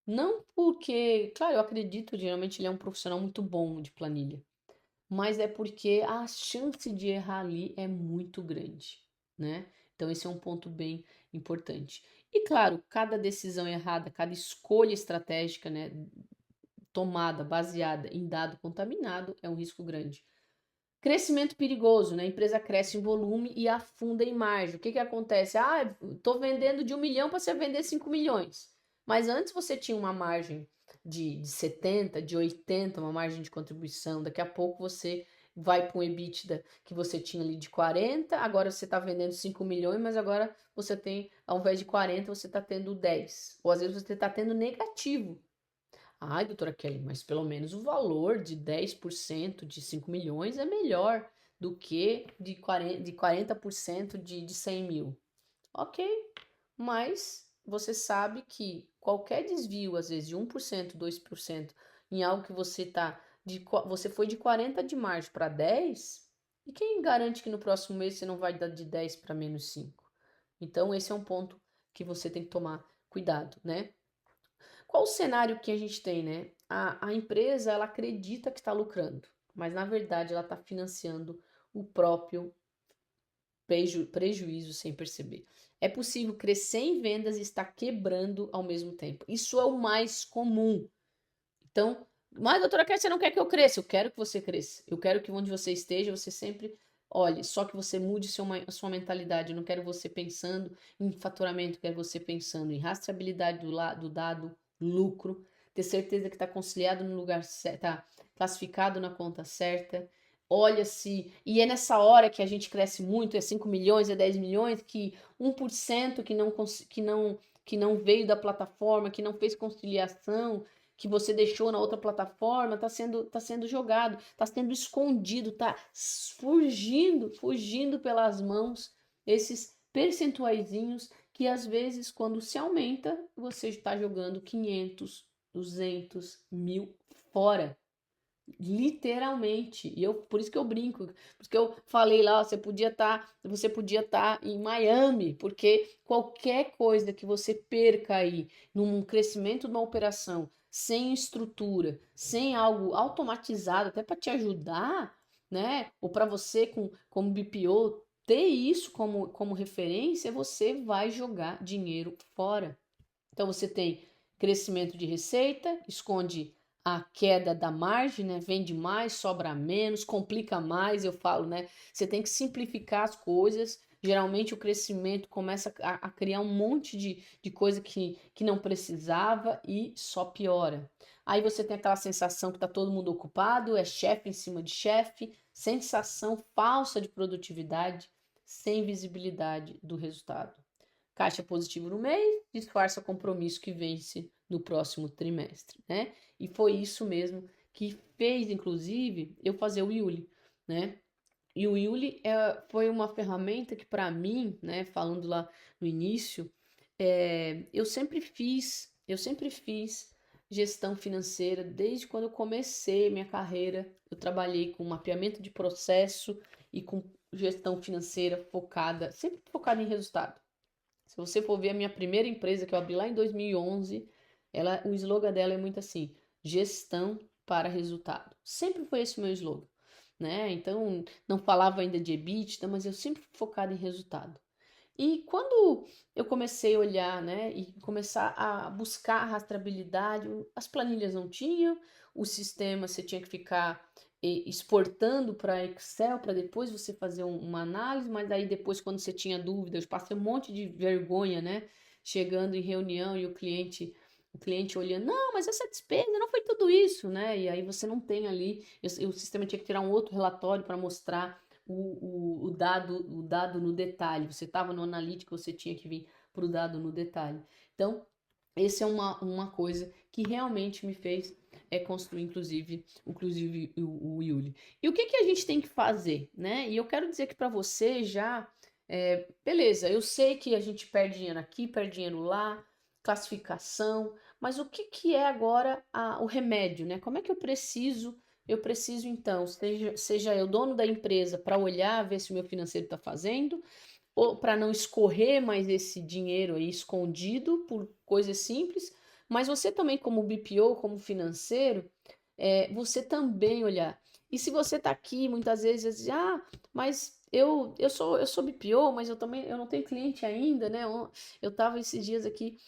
Não porque, claro, eu acredito, geralmente ele é um profissional muito bom de planilha, mas é porque a chance de errar ali é muito grande, né? Então esse é um ponto bem importante. E claro, cada decisão errada, cada escolha estratégica, né, tomada baseada em dado contaminado é um risco grande. Crescimento perigoso, né? A empresa cresce em volume e afunda em margem. O que que acontece? Tô vendendo de 1 milhão para você vender 5 milhões. Mas antes você tinha uma margem de 70, de 80, uma margem de contribuição. Daqui a pouco você vai para um EBITDA que você tinha ali de 40, agora você está vendendo 5 milhões, mas agora você tem, ao invés de 40, você está tendo 10. Ou às vezes você está tendo negativo. Ai, doutora Kelly, mas pelo menos o valor de 10% de 5 milhões é melhor do que de 40% de 100 mil. Ok, mas você sabe que qualquer desvio, às vezes de 1%, 2%, em algo que você foi de 40 de margem para 10, e quem garante que no próximo mês você não vai dar de 10 para -5? Então, esse é um ponto que você tem que tomar cuidado, né? Qual o cenário que a gente tem, né? A empresa, ela acredita que está lucrando, mas na verdade ela está financiando o próprio prejuízo sem perceber. É possível crescer em vendas e estar quebrando ao mesmo tempo. Isso é o mais comum. Então, mas doutora Kézia, você não quer que eu cresça? Eu quero que você cresça. Eu quero que onde você esteja, você sempre olhe, só que você mude a sua mentalidade. Eu não quero você pensando em faturamento, eu quero você pensando em rastreabilidade do dado, lucro, ter certeza que está conciliado no lugar certo, está classificado na conta certa. Olha se. E é nessa hora que a gente cresce muito, é 5 milhões, é 10 milhões, que 1% que não veio da plataforma, que não fez conciliação, que você deixou na outra plataforma, tá sendo jogado, tá sendo escondido, tá fugindo pelas mãos esses percentuaizinhos que às vezes quando se aumenta, você está jogando 500, 200, 1000 fora. Literalmente. E eu, por isso que eu brinco, por isso que eu falei lá, ó, você podia estar em Miami, porque qualquer coisa que você perca aí num crescimento de uma operação sem estrutura, sem algo automatizado, até para te ajudar, né? Ou para você como BPO ter isso como referência, você vai jogar dinheiro fora. Então você tem crescimento de receita, esconde a queda da margem, né? Vende mais, sobra menos, complica mais, eu falo, né? Você tem que simplificar as coisas. Geralmente o crescimento começa a criar um monte de coisa que não precisava e só piora. Aí você tem aquela sensação que está todo mundo ocupado, é chefe em cima de chefe, sensação falsa de produtividade, sem visibilidade do resultado. Caixa positivo no mês, disfarça compromisso que vence no próximo trimestre, né? E foi isso mesmo que fez, inclusive, eu fazer o Yuli, né? E o Yuli foi uma ferramenta que, para mim, né, falando lá no início, eu sempre fiz gestão financeira desde quando eu comecei minha carreira. Eu trabalhei com mapeamento de processo e com gestão financeira focada, sempre focada em resultado. Se você for ver a minha primeira empresa que eu abri lá em 2011, o slogan dela é muito assim: gestão para resultado. Sempre foi esse o meu slogan, né? Então, não falava ainda de EBITDA, mas eu sempre fui focada em resultado. E quando eu comecei a olhar, né, e começar a buscar a rastreabilidade, as planilhas não tinham, o sistema você tinha que ficar exportando para Excel para depois você fazer uma análise, mas aí depois quando você tinha dúvidas, passei um monte de vergonha, né, chegando em reunião e o cliente olhando, não, mas essa despesa não foi tudo isso, né? E aí você não tem ali, o sistema tinha que tirar um outro relatório para mostrar o dado no detalhe. Você estava no analítico, você tinha que vir para o dado no detalhe. Então, essa é uma coisa que realmente me fez construir, inclusive o Yuli. E o que, que a gente tem que fazer, né? E eu quero dizer que para você já, beleza, eu sei que a gente perde dinheiro aqui, perde dinheiro lá, classificação, mas o que, que é agora o remédio, né? Como é que eu preciso então, seja eu dono da empresa para olhar, ver se o meu financeiro está fazendo, ou para não escorrer mais esse dinheiro aí escondido por coisas simples, mas você também como BPO, como financeiro, você também olhar. E se você está aqui, muitas vezes, diz, mas eu sou BPO, mas eu não tenho cliente ainda, né? Eu estava esses dias aqui,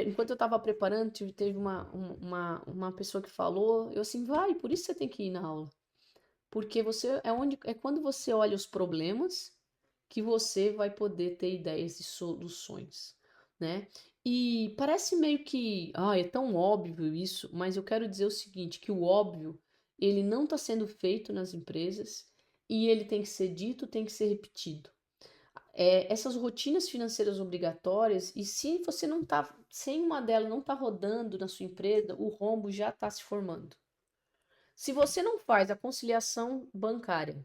enquanto eu estava preparando, teve uma pessoa que falou, eu assim, vai, por isso você tem que ir na aula. Porque é quando você olha os problemas que você vai poder ter ideias de soluções, né? E parece meio que, é tão óbvio isso, mas eu quero dizer o seguinte, que o óbvio, ele não está sendo feito nas empresas e ele tem que ser dito, tem que ser repetido. Essas rotinas financeiras obrigatórias, e se você não tá, sem uma delas não está rodando na sua empresa, o rombo já está se formando. Se você não faz a conciliação bancária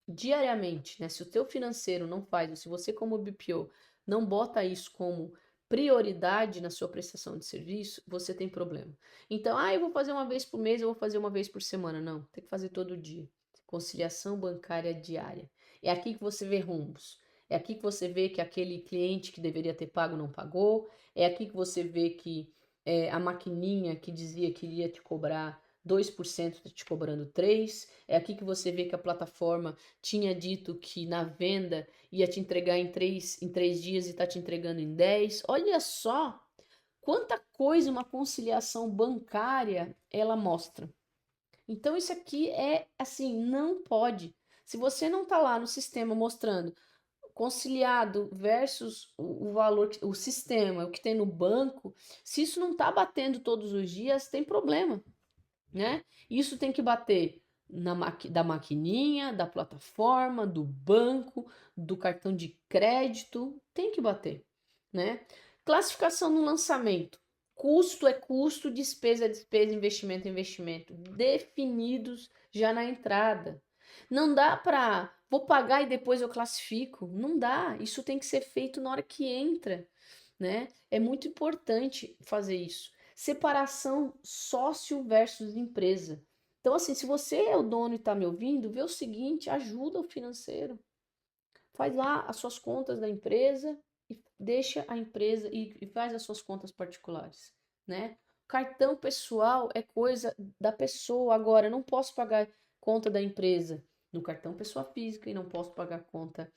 diariamente, né? Se o teu financeiro não faz, ou se você como BPO não bota isso como prioridade na sua prestação de serviço, você tem problema. Então, eu vou fazer uma vez por mês, eu vou fazer uma vez por semana. Não, tem que fazer todo dia. Conciliação bancária diária. É aqui que você vê rombos. É aqui que você vê que aquele cliente que deveria ter pago não pagou. É aqui que você vê que a maquininha que dizia que iria te cobrar 2% está te cobrando 3%. É aqui que você vê que a plataforma tinha dito que na venda ia te entregar em três dias e está te entregando em 10. Olha só quanta coisa uma conciliação bancária ela mostra. Então isso aqui é assim, não pode. Se você não está lá no sistema mostrando conciliado versus o valor, o sistema, o que tem no banco, se isso não está batendo todos os dias, tem problema, né? Isso tem que bater da maquininha, da plataforma, do banco, do cartão de crédito, tem que bater, né? Classificação no lançamento. Custo é custo, despesa é despesa, investimento é investimento, definidos já na entrada. Não dá para vou pagar e depois eu classifico. Não dá. Isso tem que ser feito na hora que entra, né? É muito importante fazer isso. Separação sócio versus empresa. Então, assim, se você é o dono e está me ouvindo, vê o seguinte: ajuda o financeiro. Faz lá as suas contas da empresa e deixa a empresa e faz as suas contas particulares, né? Cartão pessoal é coisa da pessoa. Agora, eu não posso pagar conta da empresa no cartão pessoa física e não posso pagar conta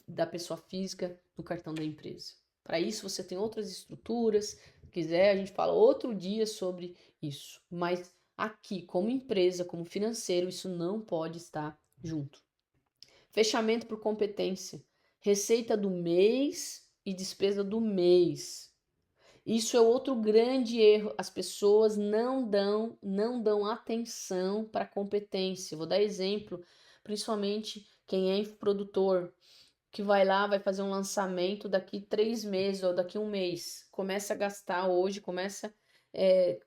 da pessoa física no cartão da empresa. Para isso, você tem outras estruturas. Se quiser, a gente fala outro dia sobre isso. Mas aqui, como empresa, como financeiro, isso não pode estar junto. Fechamento por competência. Receita do mês e despesa do mês. Isso é outro grande erro. As pessoas não dão atenção para a competência. Vou dar exemplo, principalmente quem é produtor, que vai lá, vai fazer um lançamento daqui 3 meses ou daqui 1 mês. Começa a gastar hoje, começa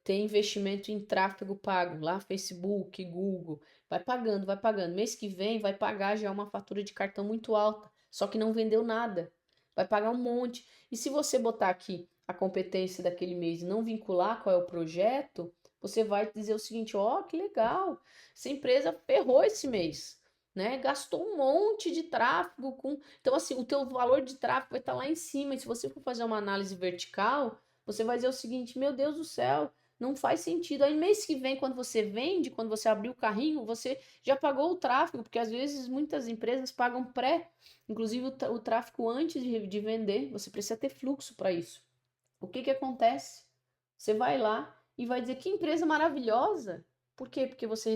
ter investimento em tráfego pago, lá Facebook, Google. Vai pagando, vai pagando. Mês que vem vai pagar já uma fatura de cartão muito alta, só que não vendeu nada. Vai pagar um monte. E se você botar aqui a competência daquele mês e não vincular qual é o projeto, você vai dizer o seguinte: ó, que legal, essa empresa ferrou esse mês, né? Gastou um monte de tráfego com. Então, assim, o teu valor de tráfego vai estar lá em cima. E se você for fazer uma análise vertical, você vai dizer o seguinte: meu Deus do céu, não faz sentido. Aí, mês que vem, quando você vende, quando você abrir o carrinho, você já pagou o tráfego, porque às vezes muitas empresas pagam inclusive o tráfego antes de vender. Você precisa ter fluxo para isso. O que que acontece? Você vai lá e vai dizer: que empresa maravilhosa. Por quê? Porque você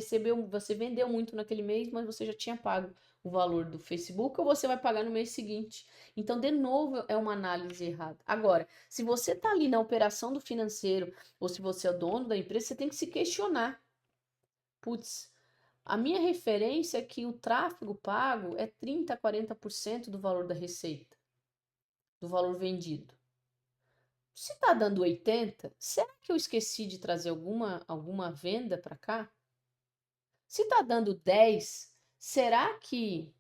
vendeu muito naquele mês, mas você já tinha pago o valor do Facebook ou você vai pagar no mês seguinte. Então, de novo, é uma análise errada. Agora, se você está ali na operação do financeiro ou se você é o dono da empresa, você tem que se questionar. Putz, a minha referência é que o tráfego pago é 30% a 40% do valor da receita, do valor vendido. Se está dando 80, será que eu esqueci de trazer alguma venda para cá? Se está dando 10, será que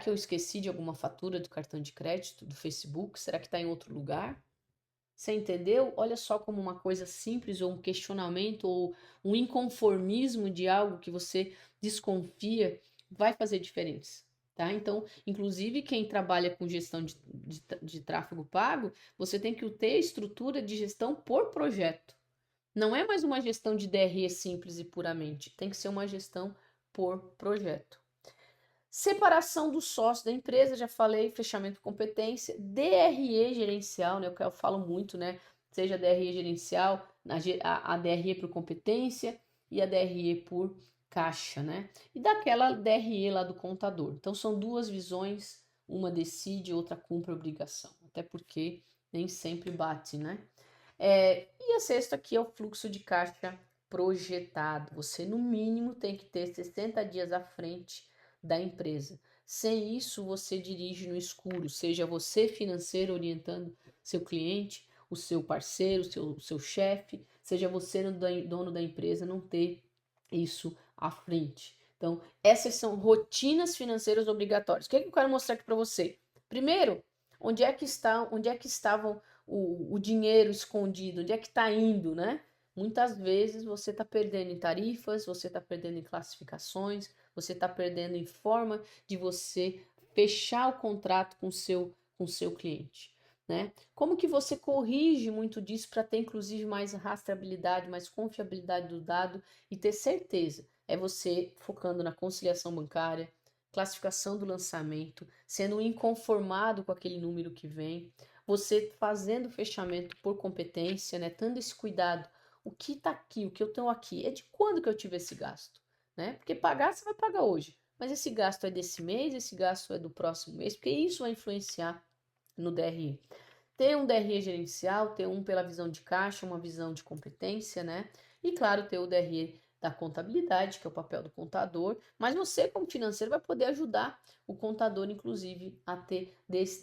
eu esqueci de alguma fatura do cartão de crédito do Facebook? Será que está em outro lugar? Você entendeu? Olha só como uma coisa simples ou um questionamento ou um inconformismo de algo que você desconfia vai fazer diferença. Tá? Então, inclusive, quem trabalha com gestão de tráfego pago, você tem que ter estrutura de gestão por projeto. Não é mais uma gestão de DRE simples e puramente, tem que ser uma gestão por projeto. Separação do sócio da empresa, já falei, fechamento de competência, DRE gerencial, né, o que eu falo muito, né, seja DRE gerencial, a DRE por competência e a DRE por caixa, né, e daquela DRE lá do contador. Então, são duas visões, uma decide, outra cumpre a obrigação, até porque nem sempre bate, né. E a sexta aqui é o fluxo de caixa projetado. Você, no mínimo, tem que ter 60 dias à frente da empresa. Sem isso, você dirige no escuro, seja você financeiro orientando seu cliente, o seu parceiro, o seu chefe, seja você dono da empresa, não ter isso à frente. Então, essas são rotinas financeiras obrigatórias. O que eu quero mostrar aqui para você? Primeiro, onde é que estavam o dinheiro escondido, onde é que está indo, né? Muitas vezes você está perdendo em tarifas, você está perdendo em classificações, você está perdendo em forma de você fechar o contrato com o seu cliente, né? Como que você corrige muito disso para ter, inclusive, mais rastreabilidade, mais confiabilidade do dado e ter certeza? É você focando na conciliação bancária, classificação do lançamento, sendo inconformado com aquele número que vem, você fazendo fechamento por competência, né? Tendo esse cuidado. O que está aqui, o que eu tenho aqui, é de quando que eu tive esse gasto, né? Porque pagar você vai pagar hoje, mas esse gasto é desse mês, esse gasto é do próximo mês, porque isso vai influenciar no DRE. Ter um DRE gerencial, ter um pela visão de caixa, uma visão de competência, né? E claro, ter o DRE da contabilidade, que é o papel do contador, mas você, como financeiro, vai poder ajudar o contador, inclusive, a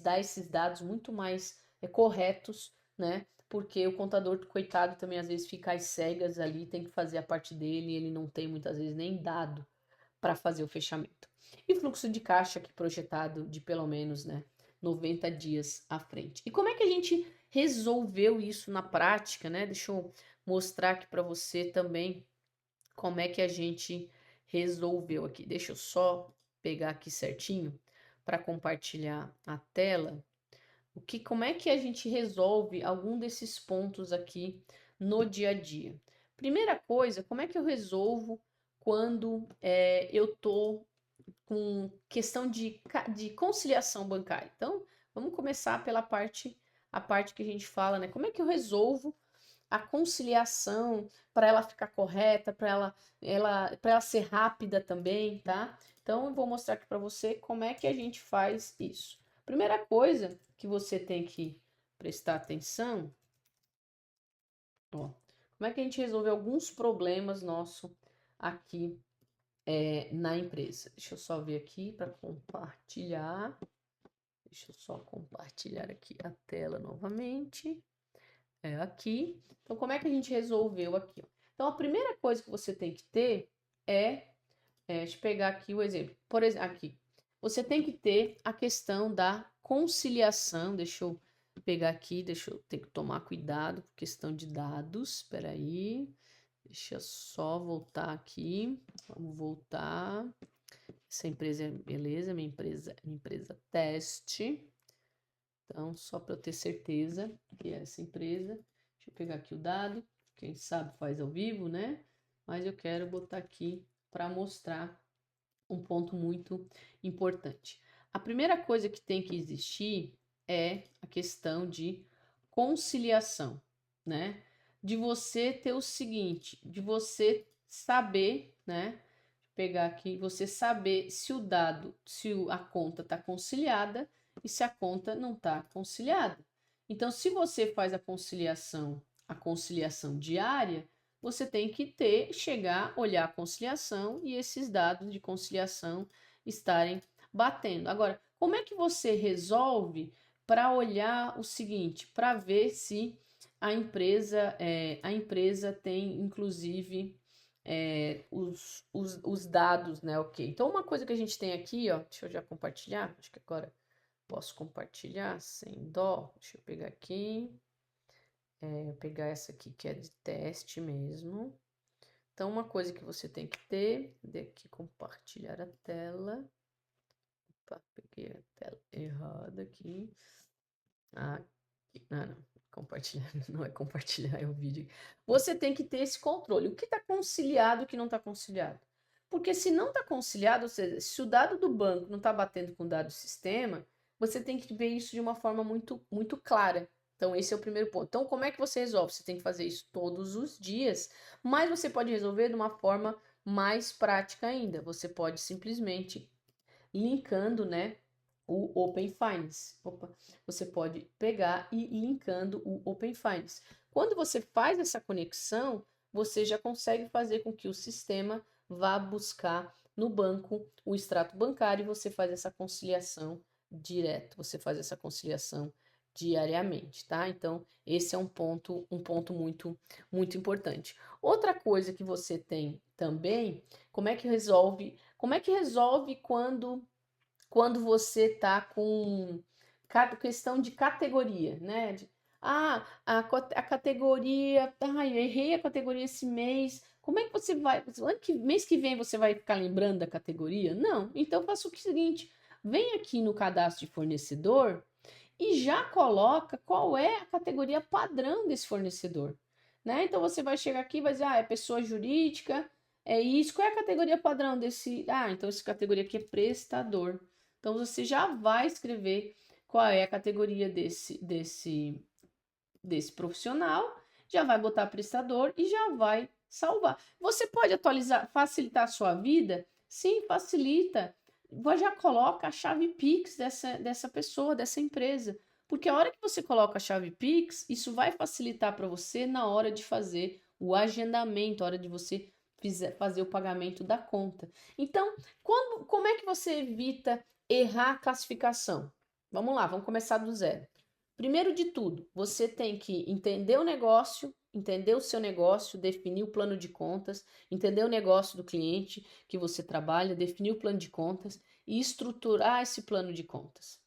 dar esses dados muito mais corretos, né? Porque o contador, coitado, também às vezes fica às cegas ali, tem que fazer a parte dele, e ele não tem muitas vezes nem dado para fazer o fechamento. E fluxo de caixa aqui projetado de pelo menos, né, 90 dias à frente. E como é que a gente resolveu isso na prática, né? Deixa eu mostrar aqui para você também como é que a gente resolveu aqui. Deixa eu só pegar aqui certinho para compartilhar a tela. Como é que a gente resolve algum desses pontos aqui no dia a dia? Primeira coisa, como é que eu resolvo quando eu tô com questão de conciliação bancária? Então, vamos começar pela a parte que a gente fala, né? Como é que eu resolvo a conciliação para ela ficar correta, para ela ser rápida também, tá? Então, eu vou mostrar aqui para você como é que a gente faz isso. Primeira coisa que você tem que prestar atenção, ó, como é que a gente resolve alguns problemas nossos aqui na empresa. Deixa eu só ver aqui para compartilhar. Deixa eu só compartilhar aqui a tela novamente. É aqui. Então, como é que a gente resolveu aqui? Ó? Então, a primeira coisa que você tem que ter deixa eu pegar aqui o exemplo. Por exemplo, aqui. Você tem que ter a questão da conciliação. Deixa eu pegar aqui, deixa eu ter que tomar cuidado com questão de dados. Espera aí. Deixa eu só voltar aqui. Vamos voltar. Essa empresa é beleza, minha empresa teste. Então, só para eu ter certeza que é essa empresa. Deixa eu pegar aqui o dado. Quem sabe faz ao vivo, né? Mas eu quero botar aqui para mostrar um ponto muito importante. A primeira coisa que tem que existir é a questão de conciliação, né? De você ter o seguinte, de você saber, né? Pegar aqui, você saber se o dado, se a conta está conciliada e se a conta não está conciliada. Então, se você faz a conciliação diária, você tem que chegar, olhar a conciliação e esses dados de conciliação estarem batendo. Agora, como é que você resolve para olhar o seguinte, para ver se a empresa tem, inclusive, os dados, né? Ok. Então, uma coisa que a gente tem aqui, ó, deixa eu já compartilhar, acho que agora posso compartilhar sem dó. Deixa eu pegar aqui. Pegar essa aqui que é de teste mesmo. Então, uma coisa que você tem que ter, aqui compartilhar a tela. Opa, peguei a tela errada aqui. Não, compartilhar, não é compartilhar, é o vídeo. Você tem que ter esse controle. O que está conciliado e o que não está conciliado. Porque se não está conciliado, ou seja, se o dado do banco não está batendo com o dado do sistema, você tem que ver isso de uma forma muito, muito clara. Então, esse é o primeiro ponto. Então, como é que você resolve? Você tem que fazer isso todos os dias, mas você pode resolver de uma forma mais prática ainda. Você pode simplesmente linkando, né, o Open Finance. Opa, você pode pegar e ir linkando o Open Finance. Quando você faz essa conexão, você já consegue fazer com que o sistema vá buscar no banco o extrato bancário e você faz essa conciliação direto, você faz essa conciliação diariamente, tá? Então, esse é um ponto muito, muito importante. Outra coisa que você tem também, como é que resolve quando você tá com questão de categoria, né? A categoria, errei a categoria esse mês. Como é que você vai? Mês que vem você vai ficar lembrando da categoria? Não. Então faça o seguinte: vem aqui no cadastro de fornecedor e já coloca qual é a categoria padrão desse fornecedor, né? Então você vai chegar aqui e vai dizer, é pessoa jurídica, é isso. Qual é a categoria padrão desse? Então essa categoria aqui é prestador. Então você já vai escrever qual é a categoria desse profissional, já vai botar prestador e já vai salvar. Você pode atualizar, facilitar a sua vida? Sim, facilita. Já coloca a chave Pix dessa pessoa, dessa empresa. Porque a hora que você coloca a chave Pix, isso vai facilitar para você na hora de fazer o agendamento, a hora de você fazer o pagamento da conta. Então, como é que você evita errar a classificação? Vamos lá, vamos começar do zero. Primeiro de tudo, você tem que entender o negócio, entender o seu negócio, definir o plano de contas, entender o negócio do cliente que você trabalha, definir o plano de contas e estruturar esse plano de contas.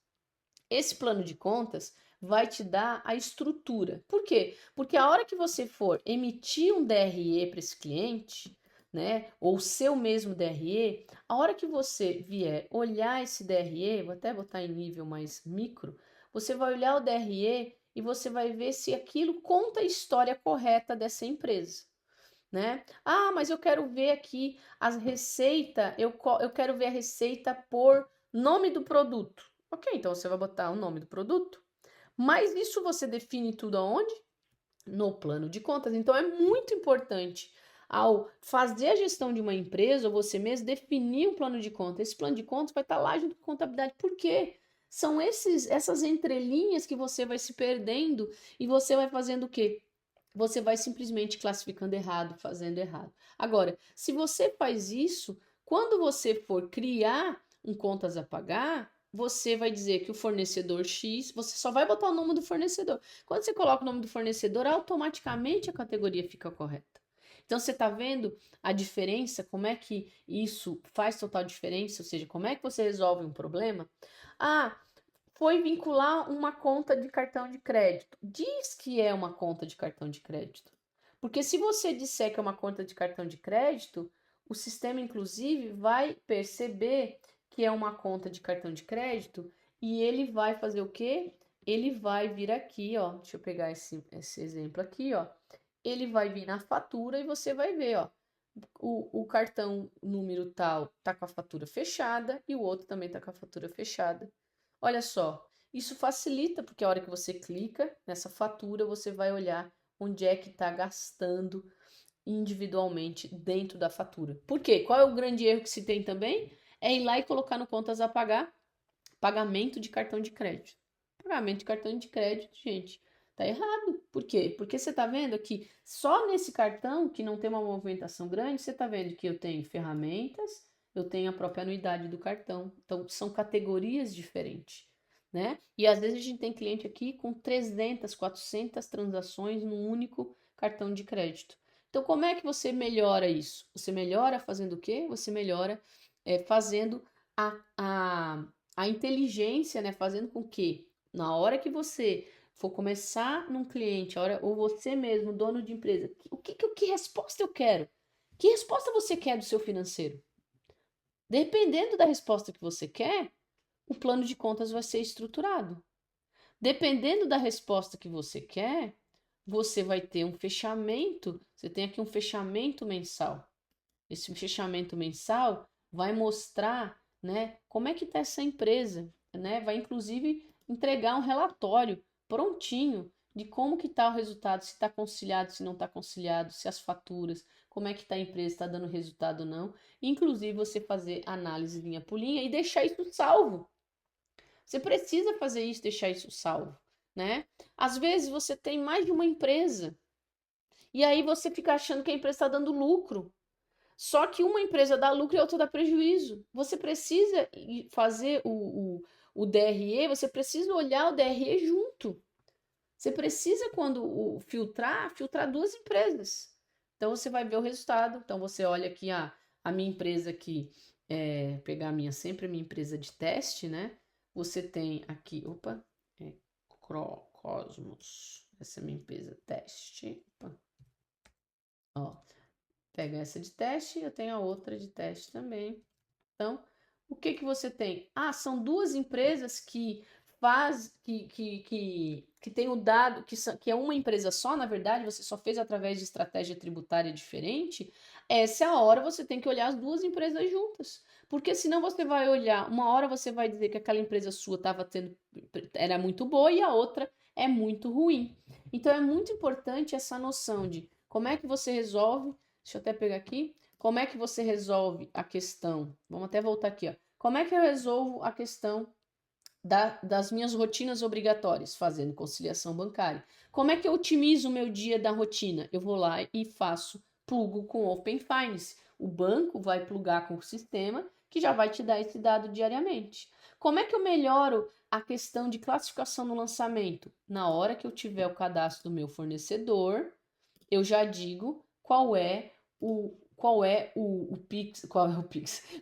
Esse plano de contas vai te dar a estrutura. Por quê? Porque a hora que você for emitir um DRE para esse cliente, né, ou o seu mesmo DRE, a hora que você vier olhar esse DRE, vou até botar em nível mais micro, você vai olhar o DRE e você vai ver se aquilo conta a história correta dessa empresa, né? Mas eu quero ver aqui as receitas, eu quero ver a receita por nome do produto. Ok, então você vai botar o nome do produto, mas isso você define tudo aonde? No plano de contas. Então é muito importante ao fazer a gestão de uma empresa, ou você mesmo definir um plano de contas. Esse plano de contas vai estar lá junto com a contabilidade. Por quê? São essas entrelinhas que você vai se perdendo e você vai fazendo o quê? Você vai simplesmente classificando errado, fazendo errado. Agora, se você faz isso, quando você for criar um contas a pagar, você vai dizer que o fornecedor X, você só vai botar o nome do fornecedor. Quando você coloca o nome do fornecedor, automaticamente a categoria fica correta. Então, você está vendo a diferença? Como é que isso faz total diferença? Ou seja, como é que você resolve um problema? Foi vincular uma conta de cartão de crédito. Diz que é uma conta de cartão de crédito. Porque se você disser que é uma conta de cartão de crédito, o sistema, inclusive, vai perceber que é uma conta de cartão de crédito e ele vai fazer o quê? Ele vai vir aqui, ó. Deixa eu pegar esse exemplo aqui, ó. Ele vai vir na fatura e você vai ver, ó. O cartão número tal tá com a fatura fechada e o outro também tá com a fatura fechada. Olha só, isso facilita, porque a hora que você clica nessa fatura, você vai olhar onde é que está gastando individualmente dentro da fatura. Por quê? Qual é o grande erro que se tem também? É ir lá e colocar no contas a pagar pagamento de cartão de crédito. Pagamento de cartão de crédito, gente, tá errado. Por quê? Porque você tá vendo aqui, só nesse cartão que não tem uma movimentação grande, você tá vendo que eu tenho ferramentas, eu tenho a própria anuidade do cartão. Então, são categorias diferentes, né? E às vezes a gente tem cliente aqui com 300, 400 transações num único cartão de crédito. Então, como é que você melhora isso? Você melhora fazendo o quê? Você melhora fazendo a inteligência, né? Fazendo com que, na hora que você for começar num cliente, ou você mesmo, dono de empresa, que resposta eu quero? Que resposta você quer do seu financeiro? Dependendo da resposta que você quer, o plano de contas vai ser estruturado. Dependendo da resposta que você quer, você vai ter um fechamento. Você tem aqui um fechamento mensal. Esse fechamento mensal vai mostrar, né, como é que está essa empresa, né? Vai inclusive entregar um relatório prontinho de como que está o resultado, se está conciliado, se não está conciliado, se as faturas, como é que está a empresa, está dando resultado ou não. Inclusive você fazer análise linha por linha e deixar isso salvo. Você precisa fazer isso, deixar isso salvo, né? Às vezes você tem mais de uma empresa e aí você fica achando que a empresa está dando lucro. Só que uma empresa dá lucro e a outra dá prejuízo. Você precisa fazer o DRE, você precisa olhar o DRE junto. Você precisa, quando filtrar duas empresas. Então você vai ver o resultado. Então você olha aqui a minha empresa aqui, pegar sempre a minha empresa de teste, né? Você tem aqui, Cosmos. Essa é a minha empresa. Teste. Opa. Ó, pega essa de teste, eu tenho a outra de teste também. Então, o que que você tem? Ah, são duas empresas que tem o dado, que é uma empresa só, na verdade, você só fez através de estratégia tributária diferente. Essa é a hora você tem que olhar as duas empresas juntas. Porque senão você vai olhar, uma hora você vai dizer que aquela empresa sua era muito boa e a outra é muito ruim. Então é muito importante essa noção de como é que você resolve. Deixa eu até pegar aqui. Como é que você resolve a questão? Vamos até voltar aqui, ó. Como é que eu resolvo a questão das minhas rotinas obrigatórias? Fazendo conciliação bancária. Como é que eu otimizo o meu dia da rotina? Eu vou lá e plugo com o Open Finance. O banco vai plugar com o sistema que já vai te dar esse dado diariamente. Como é que eu melhoro a questão de classificação no lançamento? Na hora que eu tiver o cadastro do meu fornecedor, eu já digo qual é o Pix,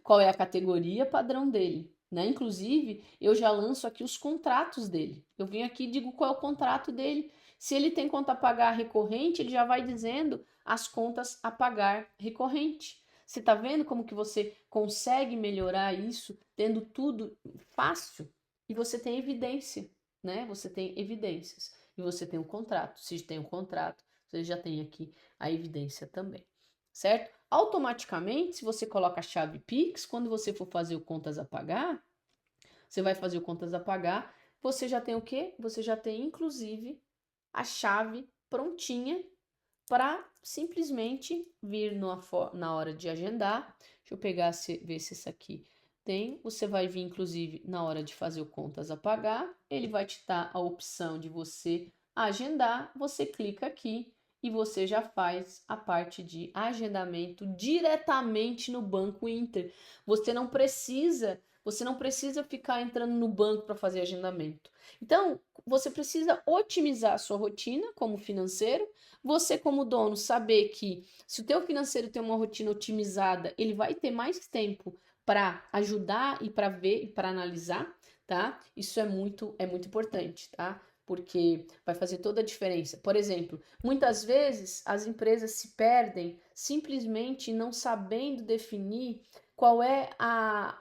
qual é a categoria padrão dele, né? Inclusive, eu já lanço aqui os contratos dele. Eu venho aqui e digo qual é o contrato dele. Se ele tem conta a pagar recorrente, ele já vai dizendo as contas a pagar recorrente. Você está vendo como que você consegue melhorar isso tendo tudo fácil? E você tem evidência, né? Você tem evidências. E você tem um contrato. Se tem um contrato, você já tem aqui a evidência também, certo? Automaticamente, se você coloca a chave Pix, quando você for fazer o contas a pagar, você vai fazer o contas a pagar, você já tem o quê? Você já tem, inclusive, a chave prontinha para simplesmente vir na hora de agendar. Deixa eu pegar, ver se isso aqui tem. Você vai vir, inclusive, na hora de fazer o contas a pagar, ele vai te dar a opção de você agendar, você clica aqui e você já faz a parte de agendamento diretamente no Banco Inter. Você não precisa ficar entrando no banco para fazer agendamento. Então, você precisa otimizar a sua rotina como financeiro. Você, como dono, saber que se o teu financeiro tem uma rotina otimizada, ele vai ter mais tempo para ajudar e para ver e para analisar, tá? Isso é muito importante, tá? Porque vai fazer toda a diferença. Por exemplo, muitas vezes as empresas se perdem simplesmente não sabendo definir qual é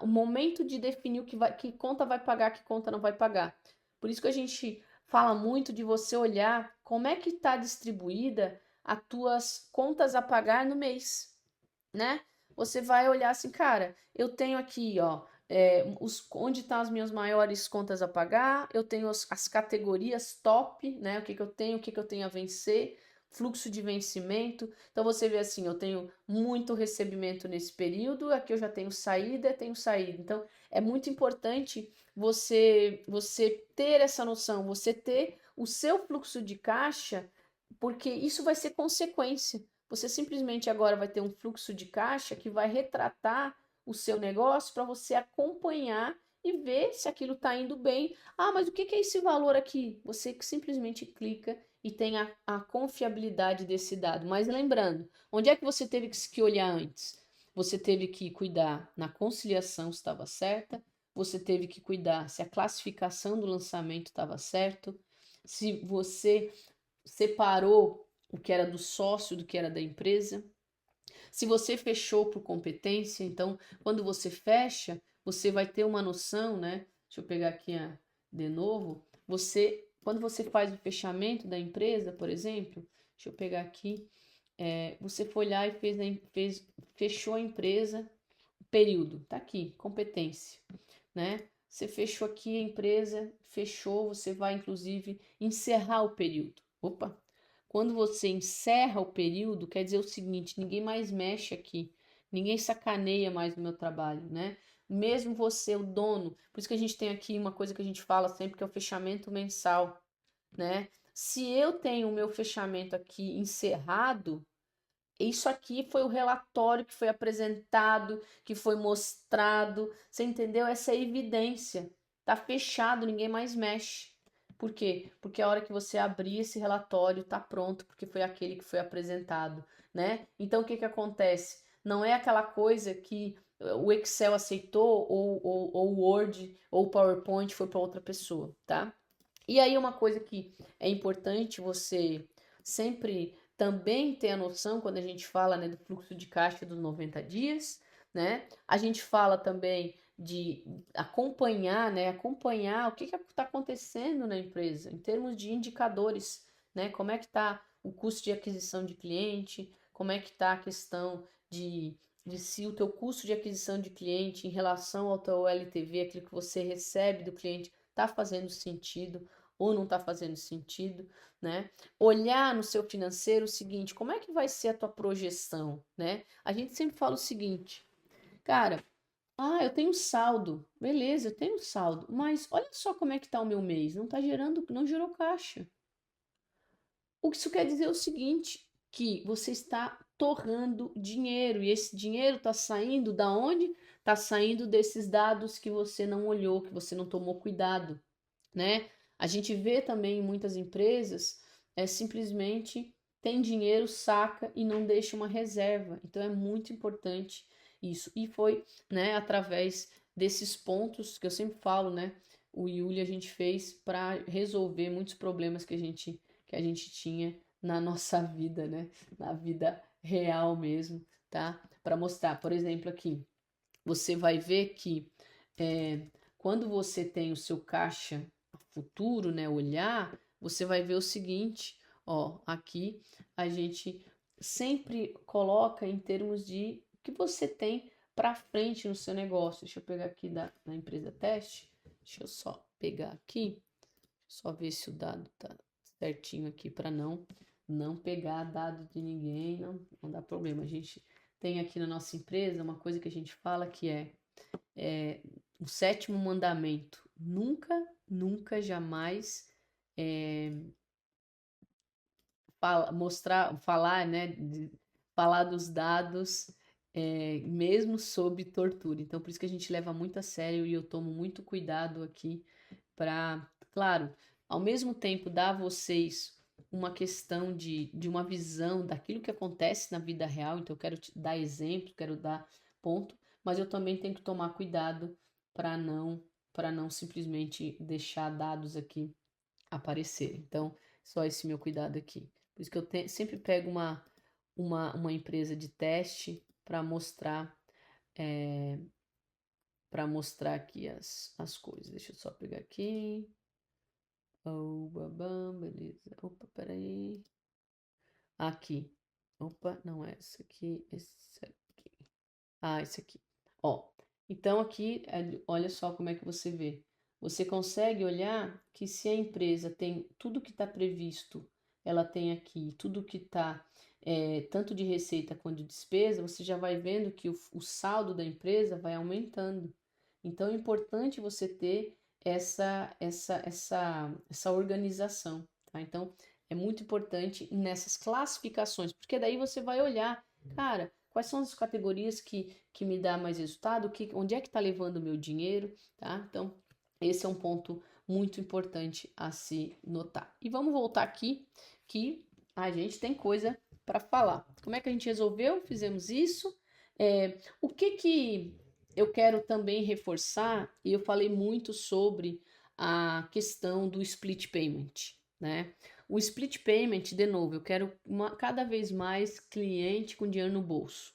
o momento de definir que conta vai pagar, que conta não vai pagar. Por isso que a gente fala muito de você olhar como é que está distribuída as tuas contas a pagar no mês, né? Você vai olhar assim, cara, eu tenho aqui, ó, onde estão as minhas maiores contas a pagar, eu tenho as categorias top, né? O que que eu tenho a vencer, fluxo de vencimento. Então você vê assim, eu tenho muito recebimento nesse período, aqui eu já tenho saída, tenho saída. Então é muito importante você ter essa noção, você ter o seu fluxo de caixa, porque isso vai ser consequência. Você simplesmente agora vai ter um fluxo de caixa que vai retratar o seu negócio para você acompanhar e ver se aquilo está indo bem. Ah, mas o que é esse valor aqui? Você simplesmente clica e tem a confiabilidade desse dado. Mas lembrando, onde é que você teve que olhar antes? Você teve que cuidar na conciliação se estava certa, você teve que cuidar se a classificação do lançamento estava certo, se você separou o que era do sócio do que era da empresa. Se você fechou por competência, então quando você fecha, você vai ter uma noção, né? Deixa eu pegar aqui de novo. Quando você faz o fechamento da empresa, por exemplo, deixa eu pegar aqui, você foi lá e fechou a empresa, período, tá aqui, competência, né? Você fechou aqui a empresa, fechou, você vai inclusive encerrar o período. Opa, quando você encerra o período, quer dizer o seguinte: ninguém mais mexe aqui, ninguém sacaneia mais no meu trabalho, né? Mesmo você, o dono, por isso que a gente tem aqui uma coisa que a gente fala sempre que é o fechamento mensal, né? Se eu tenho o meu fechamento aqui encerrado, isso aqui foi o relatório que foi apresentado, que foi mostrado, você entendeu? Essa é a evidência. Tá fechado, ninguém mais mexe. Por quê? Porque a hora que você abrir esse relatório tá pronto, porque foi aquele que foi apresentado, né? Então o que que acontece? Não é aquela coisa que o Excel aceitou ou o Word ou o PowerPoint foi para outra pessoa, tá? E aí uma coisa que é importante você sempre também ter a noção quando a gente fala, né, do fluxo de caixa dos 90 dias, né? A gente fala também de acompanhar, né, acompanhar o que está acontecendo na empresa em termos de indicadores, né? Como é que está o custo de aquisição de cliente, como é que está a questão de se o teu custo de aquisição de cliente em relação ao teu LTV, aquilo que você recebe do cliente, está fazendo sentido ou não está fazendo sentido, né? Olhar no seu financeiro o seguinte, como é que vai ser a tua projeção, né? A gente sempre fala o seguinte, cara, eu tenho saldo, beleza, eu tenho saldo, mas olha só como é que tá o meu mês, não tá gerando, não gerou caixa. O que isso quer dizer é o seguinte, que você está torrando dinheiro, e esse dinheiro está saindo da onde? Está saindo desses dados que você não olhou, que você não tomou cuidado, né? A gente vê também em muitas empresas, simplesmente tem dinheiro, saca e não deixa uma reserva. Então é muito importante isso. E foi, né, através desses pontos que eu sempre falo, né, o Yuli a gente fez para resolver muitos problemas que a gente tinha na nossa vida, né, na vida real mesmo, tá? Para mostrar, por exemplo, aqui, você vai ver que é, quando você tem o seu caixa futuro, né, olhar, você vai ver o seguinte, ó, aqui a gente sempre coloca em termos de o que você tem para frente no seu negócio. Deixa eu pegar aqui da empresa teste. Deixa eu só pegar aqui, só ver se o dado tá certinho aqui para não pegar dado de ninguém, não dá problema. A gente tem aqui na nossa empresa uma coisa que a gente fala que é o sétimo mandamento. Nunca, nunca, jamais falar, né, falar dos dados, mesmo sob tortura. Então, por isso que a gente leva muito a sério e eu tomo muito cuidado aqui para, claro, ao mesmo tempo dar a vocês uma questão de uma visão daquilo que acontece na vida real. Então, eu quero te dar exemplo, quero dar ponto, mas eu também tenho que tomar cuidado para não simplesmente deixar dados aqui aparecer. Então, só esse meu cuidado aqui. Por isso que eu sempre pego uma empresa de teste para mostrar aqui as coisas. Deixa eu só pegar aqui. Oh, babam, beleza. Opa, peraí. Aqui. Opa, não é essa aqui, esse aqui. Esse aqui. Ó, então aqui, olha só como é que você vê. Você consegue olhar que se a empresa tem tudo que está previsto, ela tem aqui tudo que está, tanto de receita quanto de despesa, você já vai vendo que o saldo da empresa vai aumentando. Então é importante você ter essa organização, tá? Então é muito importante nessas classificações, porque daí você vai olhar, cara, quais são as categorias que me dá mais resultado, onde é que está levando o meu dinheiro, tá? Então, esse é um ponto muito importante a se notar. E vamos voltar aqui, que a gente tem coisa para falar. Como é que a gente resolveu? Fizemos isso. O que eu quero também reforçar, e eu falei muito sobre a questão do split payment, né? O split payment, de novo, eu quero cada vez mais cliente com dinheiro no bolso.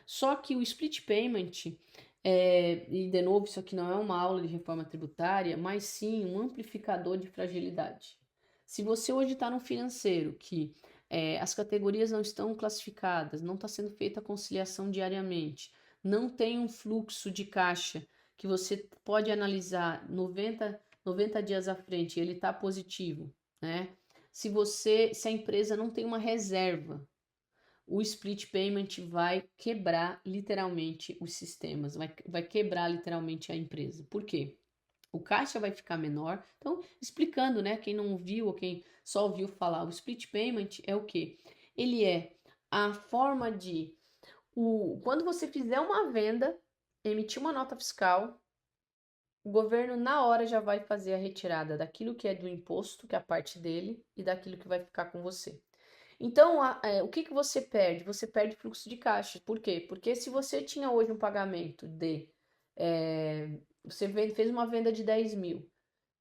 Só que o split payment, e de novo, isso aqui não é uma aula de reforma tributária, mas sim um amplificador de fragilidade. Se você hoje está no financeiro que as categorias não estão classificadas, não está sendo feita a conciliação diariamente, não tem um fluxo de caixa que você pode analisar 90 dias à frente, ele está positivo, né? Se a empresa não tem uma reserva, o split payment vai quebrar literalmente os sistemas, vai quebrar literalmente a empresa. Por quê? O caixa vai ficar menor. Então, explicando, né? Quem não viu ou quem só ouviu falar, o split payment é o quê? Ele é a forma de quando você fizer uma venda, emitir uma nota fiscal, o governo na hora já vai fazer a retirada daquilo que é do imposto, que é a parte dele, e daquilo que vai ficar com você. Então, o que você perde? Você perde fluxo de caixa. Por quê? Porque se você tinha hoje um pagamento você fez uma venda de 10 mil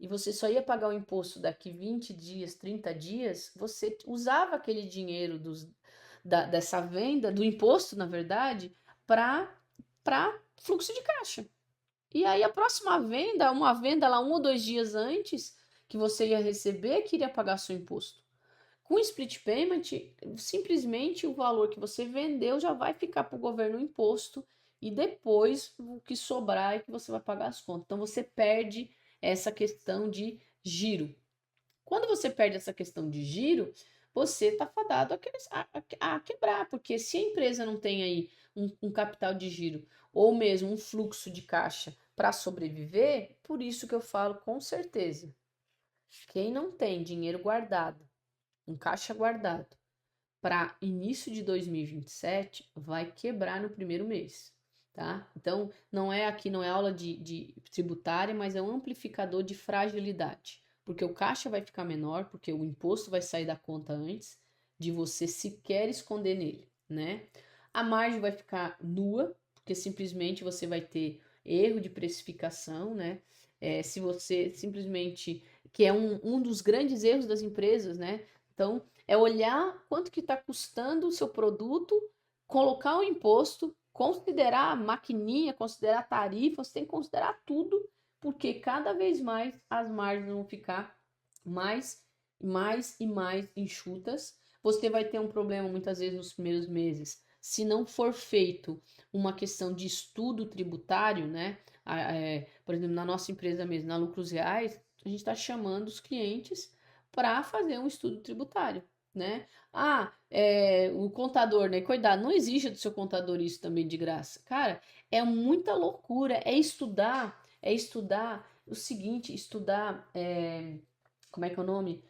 e você só ia pagar o imposto daqui 20 dias, 30 dias, você usava aquele dinheiro dessa venda, do imposto, na verdade, para fluxo de caixa. E aí a próxima venda, uma venda lá 1 ou 2 dias antes que você ia receber, que iria pagar seu imposto. Com split payment, simplesmente o valor que você vendeu já vai ficar para o governo o imposto e depois o que sobrar é que você vai pagar as contas. Então você perde essa questão de giro. Quando você perde essa questão de giro, você está fadado a quebrar, porque se a empresa não tem aí um capital de giro ou mesmo um fluxo de caixa para sobreviver, por isso que eu falo com certeza, quem não tem dinheiro guardado, um caixa guardado, para início de 2027, vai quebrar no primeiro mês, tá? Então, não é aula de tributária, mas é um amplificador de fragilidade, porque o caixa vai ficar menor, porque o imposto vai sair da conta antes de você sequer esconder nele, né? A margem vai ficar nua, porque simplesmente você vai ter erro de precificação, né? Se você simplesmente, que é um dos grandes erros das empresas, né? Então, é olhar quanto que está custando o seu produto, colocar o imposto, considerar a maquininha, considerar a tarifa, você tem que considerar tudo, porque cada vez mais as margens vão ficar mais, mais e mais enxutas. Você vai ter um problema muitas vezes nos primeiros meses, se não for feito uma questão de estudo tributário, né? Por exemplo, na nossa empresa mesmo, na Lucros Reais, a gente está chamando os clientes para fazer um estudo tributário, né? O contador, né? Cuidado, não exige do seu contador isso também de graça. Cara, é muita loucura, é estudar o seguinte, como é que é o nome?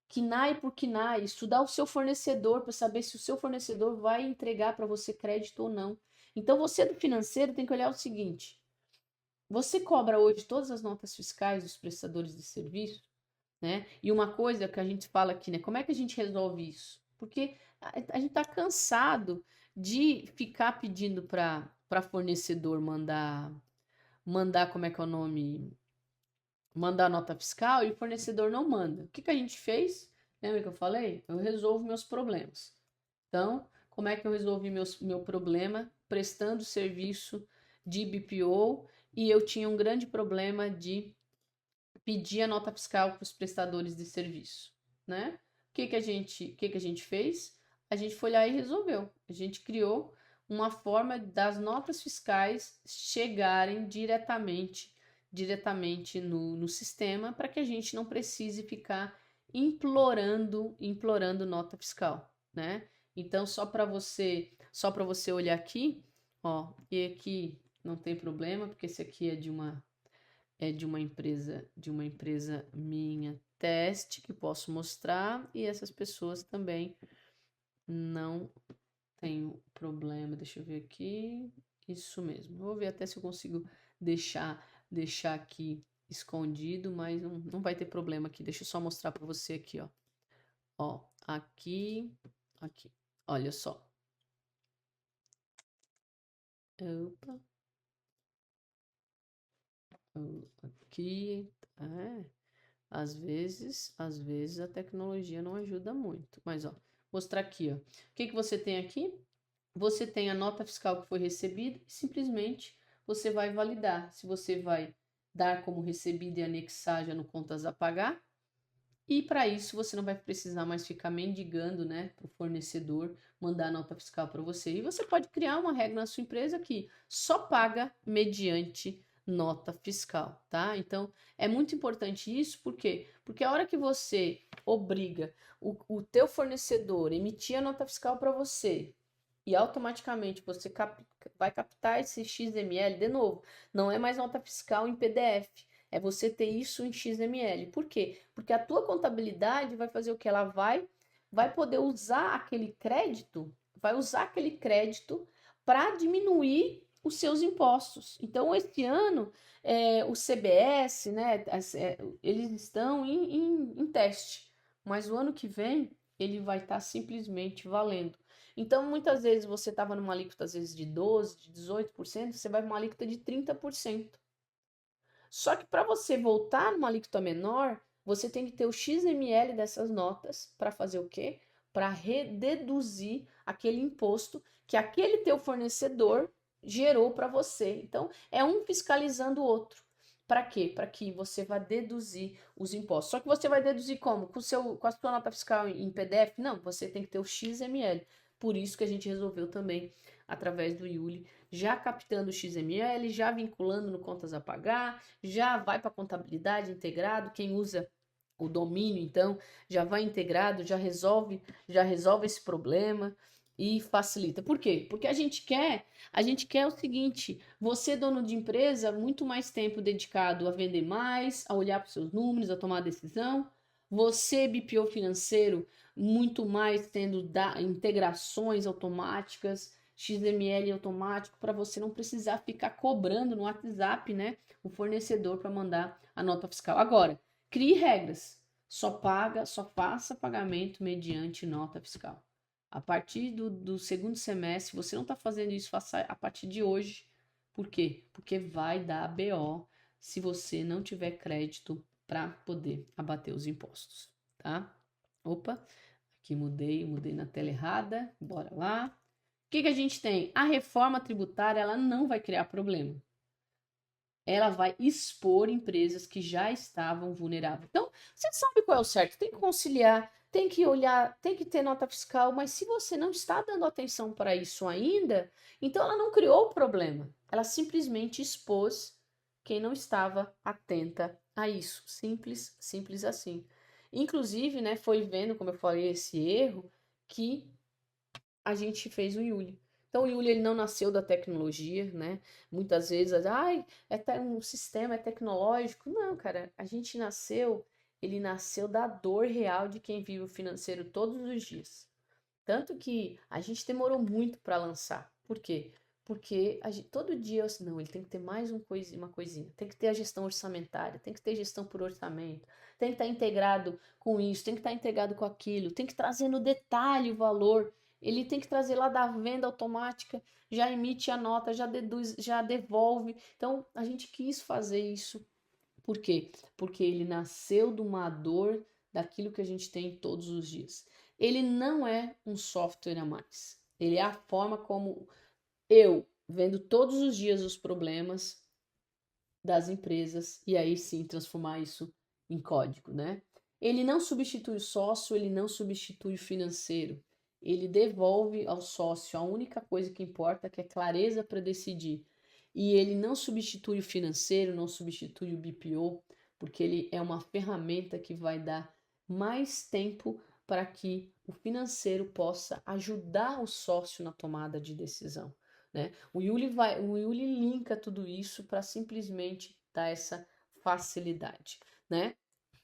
KNAI por KNAI, estudar o seu fornecedor para saber se o seu fornecedor vai entregar para você crédito ou não. Então, você do financeiro tem que olhar o seguinte: você cobra hoje todas as notas fiscais dos prestadores de serviço, né? E uma coisa que a gente fala aqui, né? Como é que a gente resolve isso? Porque a gente está cansado de ficar pedindo para fornecedor mandar como é que é o nome? Mandar nota fiscal e o fornecedor não manda. O que que a gente fez? Lembra que eu falei? Eu resolvo meus problemas. Então, como é que eu resolvi meu problema? Prestando serviço de BPO e eu tinha um grande problema de pedir a nota fiscal para os prestadores de serviço, né? O que que a gente fez? A gente foi lá e resolveu. A gente criou uma forma das notas fiscais chegarem diretamente no sistema para que a gente não precise ficar implorando nota fiscal, né? Então só para você olhar aqui, ó, e aqui não tem problema, porque esse aqui é de uma empresa minha teste que posso mostrar e essas pessoas também não tenho problema. Deixa eu ver aqui. Isso mesmo. Vou ver até se eu consigo deixar aqui escondido, mas não vai ter problema aqui. Deixa eu só mostrar para você aqui, ó. Ó, aqui. Olha só. Opa. Aqui. Às vezes a tecnologia não ajuda muito. Mas, ó, mostrar aqui, ó. O que que você tem aqui? Você tem a nota fiscal que foi recebida e simplesmente você vai validar se você vai dar como recebida e anexar já no contas a pagar. E para isso você não vai precisar mais ficar mendigando, né, para o fornecedor mandar a nota fiscal para você. E você pode criar uma regra na sua empresa que só paga mediante nota fiscal, tá? Então é muito importante isso, por quê? Porque a hora que você obriga o teu fornecedor a emitir a nota fiscal para você e automaticamente você vai captar esse XML, de novo, não é mais nota fiscal em PDF, é você ter isso em XML. Por quê? Porque a tua contabilidade vai fazer o que? Ela vai poder usar aquele crédito, para diminuir os seus impostos. Então, esse ano, o CBS, né, eles estão em teste, mas o ano que vem ele vai estar simplesmente valendo. Então, muitas vezes você estava numa alíquota, às vezes, de 12%, de 18%, você vai para uma alíquota de 30%. Só que para você voltar numa alíquota menor, você tem que ter o XML dessas notas para fazer o quê? Para deduzir aquele imposto que aquele teu fornecedor gerou para você. Então, é um fiscalizando o outro. Para quê? Para que você vá deduzir os impostos. Só que você vai deduzir como? Com a sua nota fiscal em PDF? Não, você tem que ter o XML. Por isso que a gente resolveu também, através do Yuli, já captando o XML, já vinculando no contas a pagar, já vai para contabilidade integrado. Quem usa o domínio, então, já vai integrado, já resolve esse problema e facilita. Por quê? Porque a gente quer o seguinte, você, dono de empresa, muito mais tempo dedicado a vender mais, a olhar para os seus números, a tomar decisão. Você, BPO financeiro, muito mais tendo integrações automáticas, XML automático, para você não precisar ficar cobrando no WhatsApp, né, o fornecedor para mandar a nota fiscal. Agora, crie regras. Só faça pagamento mediante nota fiscal. A partir do segundo semestre, você não está fazendo isso, faça a partir de hoje. Por quê? Porque vai dar BO se você não tiver crédito para poder abater os impostos, tá? Opa, aqui mudei na tela errada. Bora lá. O que a gente tem? A reforma tributária, ela não vai criar problema. Ela vai expor empresas que já estavam vulneráveis. Então, você sabe qual é o certo. Tem que conciliar, tem que olhar, tem que ter nota fiscal, mas se você não está dando atenção para isso ainda, então ela não criou o problema. Ela simplesmente expôs quem não estava atenta a isso. Simples, simples assim. Inclusive, né, foi vendo, como eu falei, esse erro que a gente fez o Yuli. Então, o Yuli ele não nasceu da tecnologia, né? Muitas vezes, ai, um sistema é tecnológico. Não, cara, ele nasceu da dor real de quem vive o financeiro todos os dias. Tanto que a gente demorou muito para lançar. Por quê? Porque todo dia, não, ele tem que ter mais uma coisinha. Tem que ter a gestão orçamentária, tem que ter gestão por orçamento, tem que estar integrado com isso, tem que estar integrado com aquilo, tem que trazer no detalhe o valor. Ele tem que trazer lá da venda automática, já emite a nota, já deduz, já devolve. Então, a gente quis fazer isso. Por quê? Porque ele nasceu de uma dor daquilo que a gente tem todos os dias. Ele não é um software a mais. Ele é a forma como eu, vendo todos os dias os problemas das empresas, e aí sim transformar isso em código, né? Ele não substitui o sócio, ele não substitui o financeiro. Ele devolve ao sócio a única coisa que importa, que é clareza para decidir. E ele não substitui o financeiro, não substitui o BPO, porque ele é uma ferramenta que vai dar mais tempo para que o financeiro possa ajudar o sócio na tomada de decisão, né? O Yuli linka tudo isso para simplesmente dar essa facilidade, né?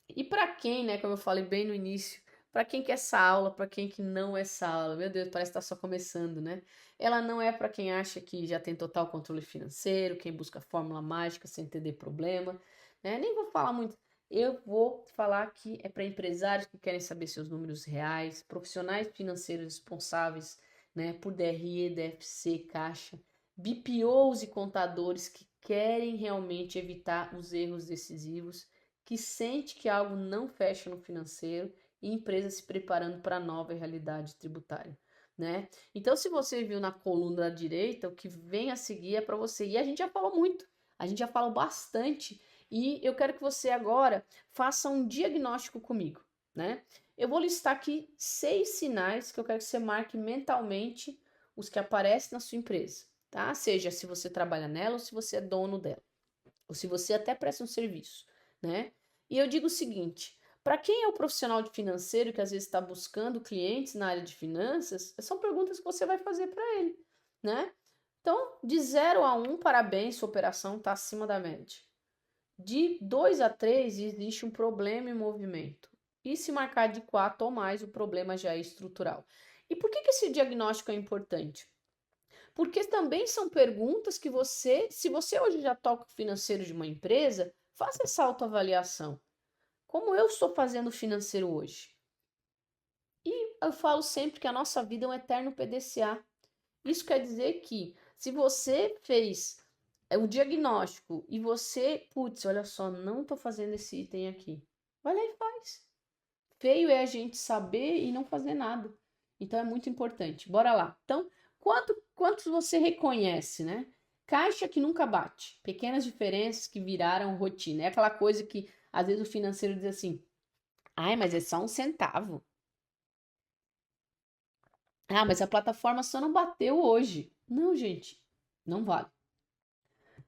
E para quem, né, como eu falei bem no início, para quem quer essa aula, para quem que não é essa aula, meu Deus, parece que está só começando, né? Ela não é para quem acha que já tem total controle financeiro, quem busca fórmula mágica sem entender problema, né? Nem vou falar muito. Eu vou falar que é para empresários que querem saber seus números reais, profissionais financeiros responsáveis, né, por DRE, DFC, Caixa, BPOs e contadores que querem realmente evitar os erros decisivos, que sente que algo não fecha no financeiro e empresas se preparando para a nova realidade tributária, né? Então, se você viu na coluna da direita, o que vem a seguir é para você. E a gente já falou muito, a gente já falou bastante, e eu quero que você agora faça um diagnóstico comigo, né? Eu vou listar aqui 6 sinais que eu quero que você marque mentalmente os que aparecem na sua empresa, tá? Seja se você trabalha nela ou se você é dono dela, ou se você até presta um serviço, né? E eu digo o seguinte: para quem é o profissional de financeiro que às vezes está buscando clientes na área de finanças, são perguntas que você vai fazer para ele, né? Então, de 0 a 1, parabéns, sua operação está acima da média. De 2 a 3, existe um problema em movimento. E se marcar de 4 ou mais, o problema já é estrutural. E por que esse diagnóstico é importante? Porque também são perguntas que se você hoje já toca o financeiro de uma empresa, faça essa autoavaliação. Como eu estou fazendo o financeiro hoje? E eu falo sempre que a nossa vida é um eterno PDCA. Isso quer dizer que se você fez é o diagnóstico e você, putz, olha só, não tô fazendo esse item aqui. Vai lá e faz. Feio é a gente saber e não fazer nada. Então é muito importante. Bora lá. Então, quantos você reconhece, né? Caixa que nunca bate. Pequenas diferenças que viraram rotina. É aquela coisa que às vezes o financeiro diz assim: ai, mas é só um centavo. Ah, mas a plataforma só não bateu hoje. Não, gente, não vale.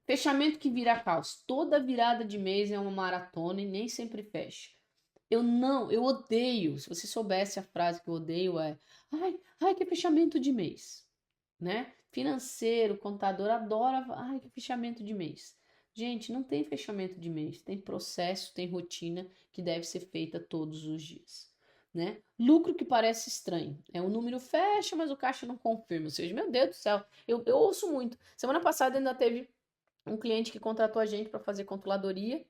Fechamento que vira caos. Toda virada de mês é uma maratona e nem sempre fecha. Eu odeio. Se você soubesse a frase que eu odeio é, ai, que fechamento de mês, né? Financeiro, contador adora, ai, que fechamento de mês. Gente, não tem fechamento de mês, tem processo, tem rotina que deve ser feita todos os dias, né? Lucro que parece estranho, é o número fecha, mas o caixa não confirma. Ou seja, meu Deus do céu, eu ouço muito. Semana passada ainda teve um cliente que contratou a gente para fazer controladoria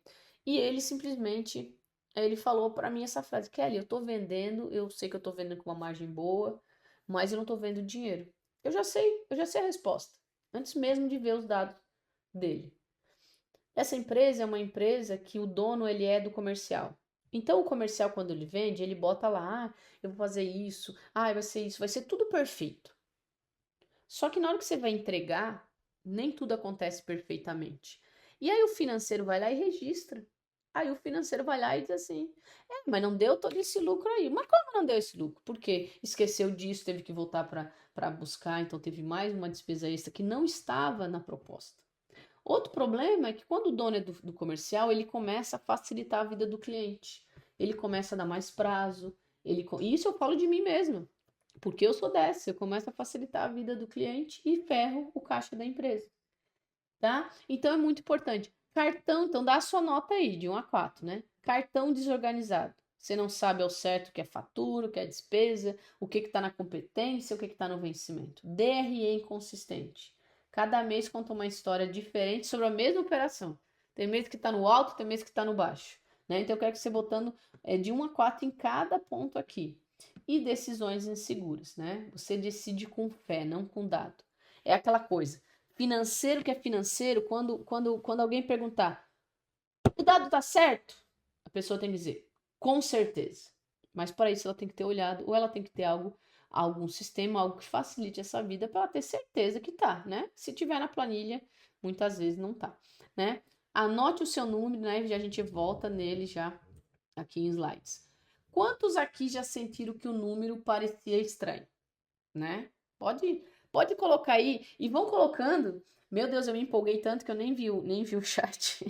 e ele simplesmente ele falou para mim essa frase: Kelly, eu tô vendendo, eu sei que eu tô vendendo com uma margem boa, mas eu não tô vendo dinheiro. Eu já sei a resposta, antes mesmo de ver os dados dele. Essa empresa é uma empresa que o dono ele é do comercial. Então o comercial quando ele vende, ele bota lá, eu vou fazer isso, vai ser isso, vai ser tudo perfeito. Só que na hora que você vai entregar, nem tudo acontece perfeitamente. E aí o financeiro vai lá e registra. Aí o financeiro vai lá e diz assim: mas não deu todo esse lucro aí. Mas como não deu esse lucro? Porque esqueceu disso, teve que voltar para buscar, então teve mais uma despesa extra que não estava na proposta. Outro problema é que quando o dono é do comercial, ele começa a facilitar a vida do cliente. Ele começa a dar mais prazo. E isso eu falo de mim mesma. Porque eu sou dessa, eu começo a facilitar a vida do cliente e ferro o caixa da empresa, tá? Então é muito importante. Cartão, então dá a sua nota aí, de 1 a 4, né? Cartão desorganizado. Você não sabe ao certo o que é fatura, o que é despesa, o que está na competência, o que está no vencimento. DRE inconsistente. Cada mês conta uma história diferente sobre a mesma operação. Tem mês que está no alto, tem mês que está no baixo. Né? Então eu quero que você botando de 1 a 4 em cada ponto aqui. E decisões inseguras, né? Você decide com fé, não com dado. É aquela coisa. Financeiro que é financeiro, quando alguém perguntar, o dado tá certo? A pessoa tem que dizer, com certeza. Mas para isso ela tem que ter olhado, ou ela tem que ter algum sistema, algo que facilite essa vida para ela ter certeza que tá, né? Se tiver na planilha, muitas vezes não tá, né? Anote o seu número, né? E a gente volta nele já aqui em slides. Quantos aqui já sentiram que o número parecia estranho, né? Pode colocar aí e vão colocando. Meu Deus, eu me empolguei tanto que eu nem vi o chat.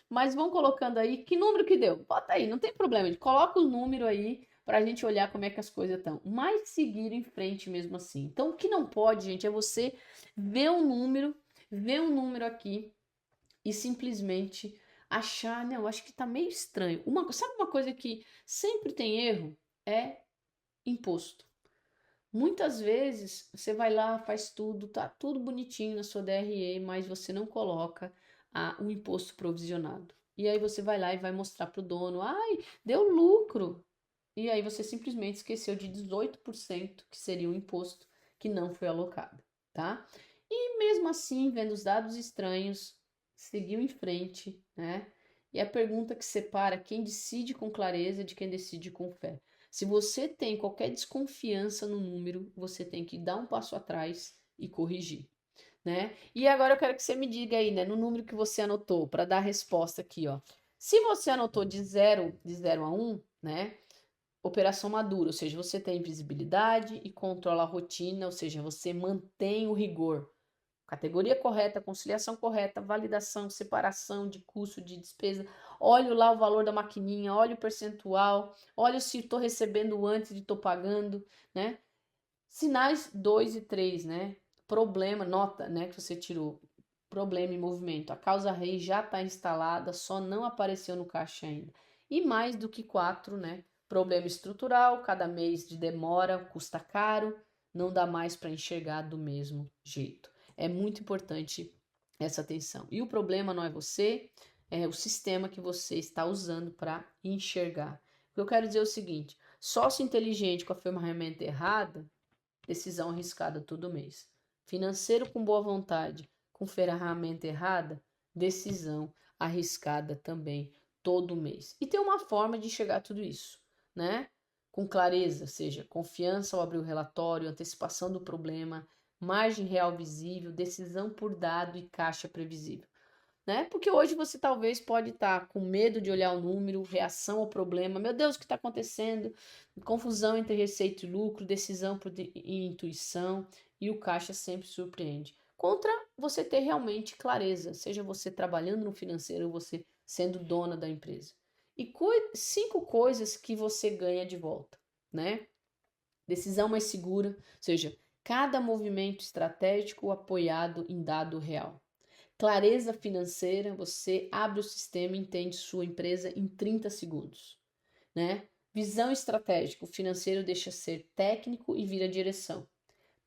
Mas vão colocando aí que número que deu. Bota aí, não tem problema. Coloca o número aí para a gente olhar como é que as coisas estão. Mas seguir em frente mesmo assim. Então, o que não pode, gente, é você ver um número aqui e simplesmente achar, não, acho que tá meio estranho. Sabe uma coisa que sempre tem erro? É imposto. Muitas vezes você vai lá, faz tudo, tá tudo bonitinho na sua DRE, mas você não coloca o imposto provisionado. E aí você vai lá e vai mostrar para o dono, ai, deu lucro. E aí você simplesmente esqueceu de 18% que seria o imposto que não foi alocado, tá? E mesmo assim, vendo os dados estranhos, seguiu em frente, né? E a pergunta que separa quem decide com clareza de quem decide com fé. Se você tem qualquer desconfiança no número, você tem que dar um passo atrás e corrigir, né? E agora eu quero que você me diga aí, né, no número que você anotou, para dar a resposta aqui, ó. Se você anotou de zero a 1, né? Operação madura, ou seja, você tem visibilidade e controla a rotina, ou seja, você mantém o rigor. Categoria correta, conciliação correta, validação, separação de custo, de despesa. Olho lá o valor da maquininha, olho o percentual, olho se estou recebendo antes de estou pagando, né? Sinais 2 e 3, né? Problema, nota, né, que você tirou. Problema em movimento. A causa rei já está instalada, só não apareceu no caixa ainda. E mais do que 4, né? Problema estrutural, cada mês de demora, custa caro, não dá mais para enxergar do mesmo jeito. É muito importante essa atenção. E o problema não é você, é o sistema que você está usando para enxergar. O que eu quero dizer é o seguinte: sócio inteligente com a ferramenta errada, decisão arriscada todo mês. Financeiro com boa vontade, com ferramenta errada, decisão arriscada também todo mês. E tem uma forma de enxergar tudo isso, né? Com clareza, seja confiança ao abrir o relatório, antecipação do problema, margem real visível, decisão por dado e caixa previsível, né? Porque hoje você talvez pode estar com medo de olhar o número, reação ao problema, meu Deus, o que está acontecendo? Confusão entre receita e lucro, decisão e intuição, e o caixa sempre surpreende. Contra você ter realmente clareza, seja você trabalhando no financeiro ou você sendo dona da empresa. E 5 coisas que você ganha de volta, né? Decisão mais segura, ou seja, cada movimento estratégico apoiado em dado real. Clareza financeira, você abre o sistema e entende sua empresa em 30 segundos, né? Visão estratégica, o financeiro deixa ser técnico e vira direção.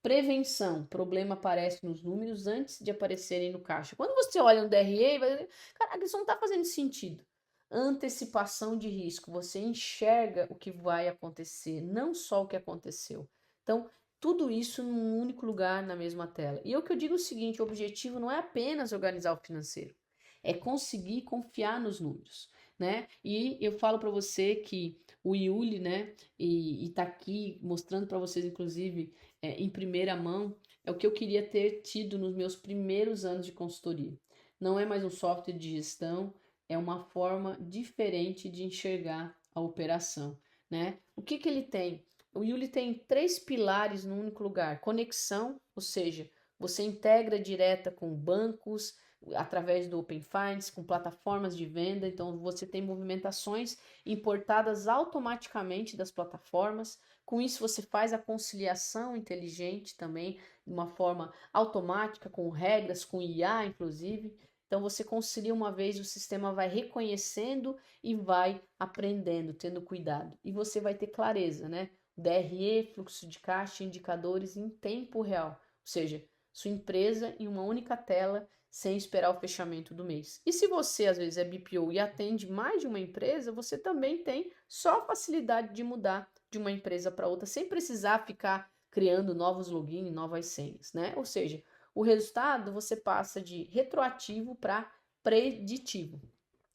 Prevenção, problema aparece nos números antes de aparecerem no caixa. Quando você olha no DRE, vai dizer, caraca, isso não está fazendo sentido. Antecipação de risco, você enxerga o que vai acontecer, não só o que aconteceu. Então, tudo isso num único lugar na mesma tela. E o que eu digo é o seguinte, o objetivo não é apenas organizar o financeiro, é conseguir confiar nos números, né? E eu falo para você que o Yuli, né, e tá aqui mostrando para vocês, inclusive, em primeira mão, é o que eu queria ter tido nos meus primeiros anos de consultoria. Não é mais um software de gestão, é uma forma diferente de enxergar a operação, né? O que ele tem? O Yuli tem 3 pilares num único lugar. Conexão, ou seja, você integra direta com bancos, através do Open Finance, com plataformas de venda, então você tem movimentações importadas automaticamente das plataformas. Com isso você faz a conciliação inteligente também, de uma forma automática, com regras, com IA inclusive. Então você concilia uma vez, o sistema vai reconhecendo e vai aprendendo, tendo cuidado. E você vai ter clareza, né? DRE, fluxo de caixa, indicadores em tempo real. Ou seja, sua empresa em uma única tela, sem esperar o fechamento do mês. E se você às vezes é BPO e atende mais de uma empresa, você também tem só facilidade de mudar de uma empresa para outra, sem precisar ficar criando novos logins, novas senhas, né? Ou seja, o resultado você passa de retroativo para preditivo.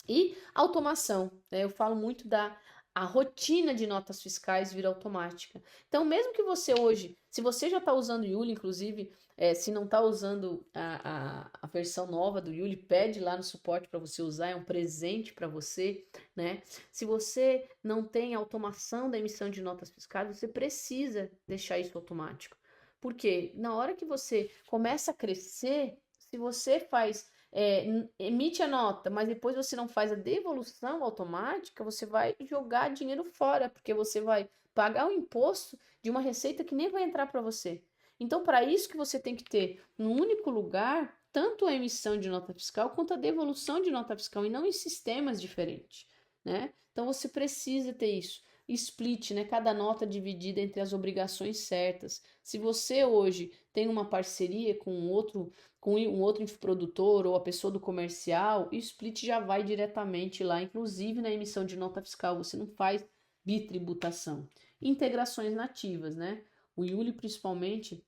E automação, né? Eu falo muito da a rotina de notas fiscais vira automática. Então, mesmo que você hoje, se você já está usando o Yuli, inclusive, se não está usando a versão nova do Yuli, pede lá no suporte para você usar, é um presente para você, né? Se você não tem automação da emissão de notas fiscais, você precisa deixar isso automático. Porque na hora que você começa a crescer, se você faz emite a nota, mas depois você não faz a devolução automática, você vai jogar dinheiro fora, porque você vai pagar o imposto de uma receita que nem vai entrar para você. Então, para isso que você tem que ter num único lugar, tanto a emissão de nota fiscal quanto a devolução de nota fiscal, e não em sistemas diferentes, né? Então, você precisa ter isso. Split, né? Cada nota dividida entre as obrigações certas. Se você hoje tem uma parceria com um outro infoprodutor ou a pessoa do comercial, o split já vai diretamente lá, inclusive na emissão de nota fiscal, você não faz bitributação. Integrações nativas, né? O Yuli, principalmente,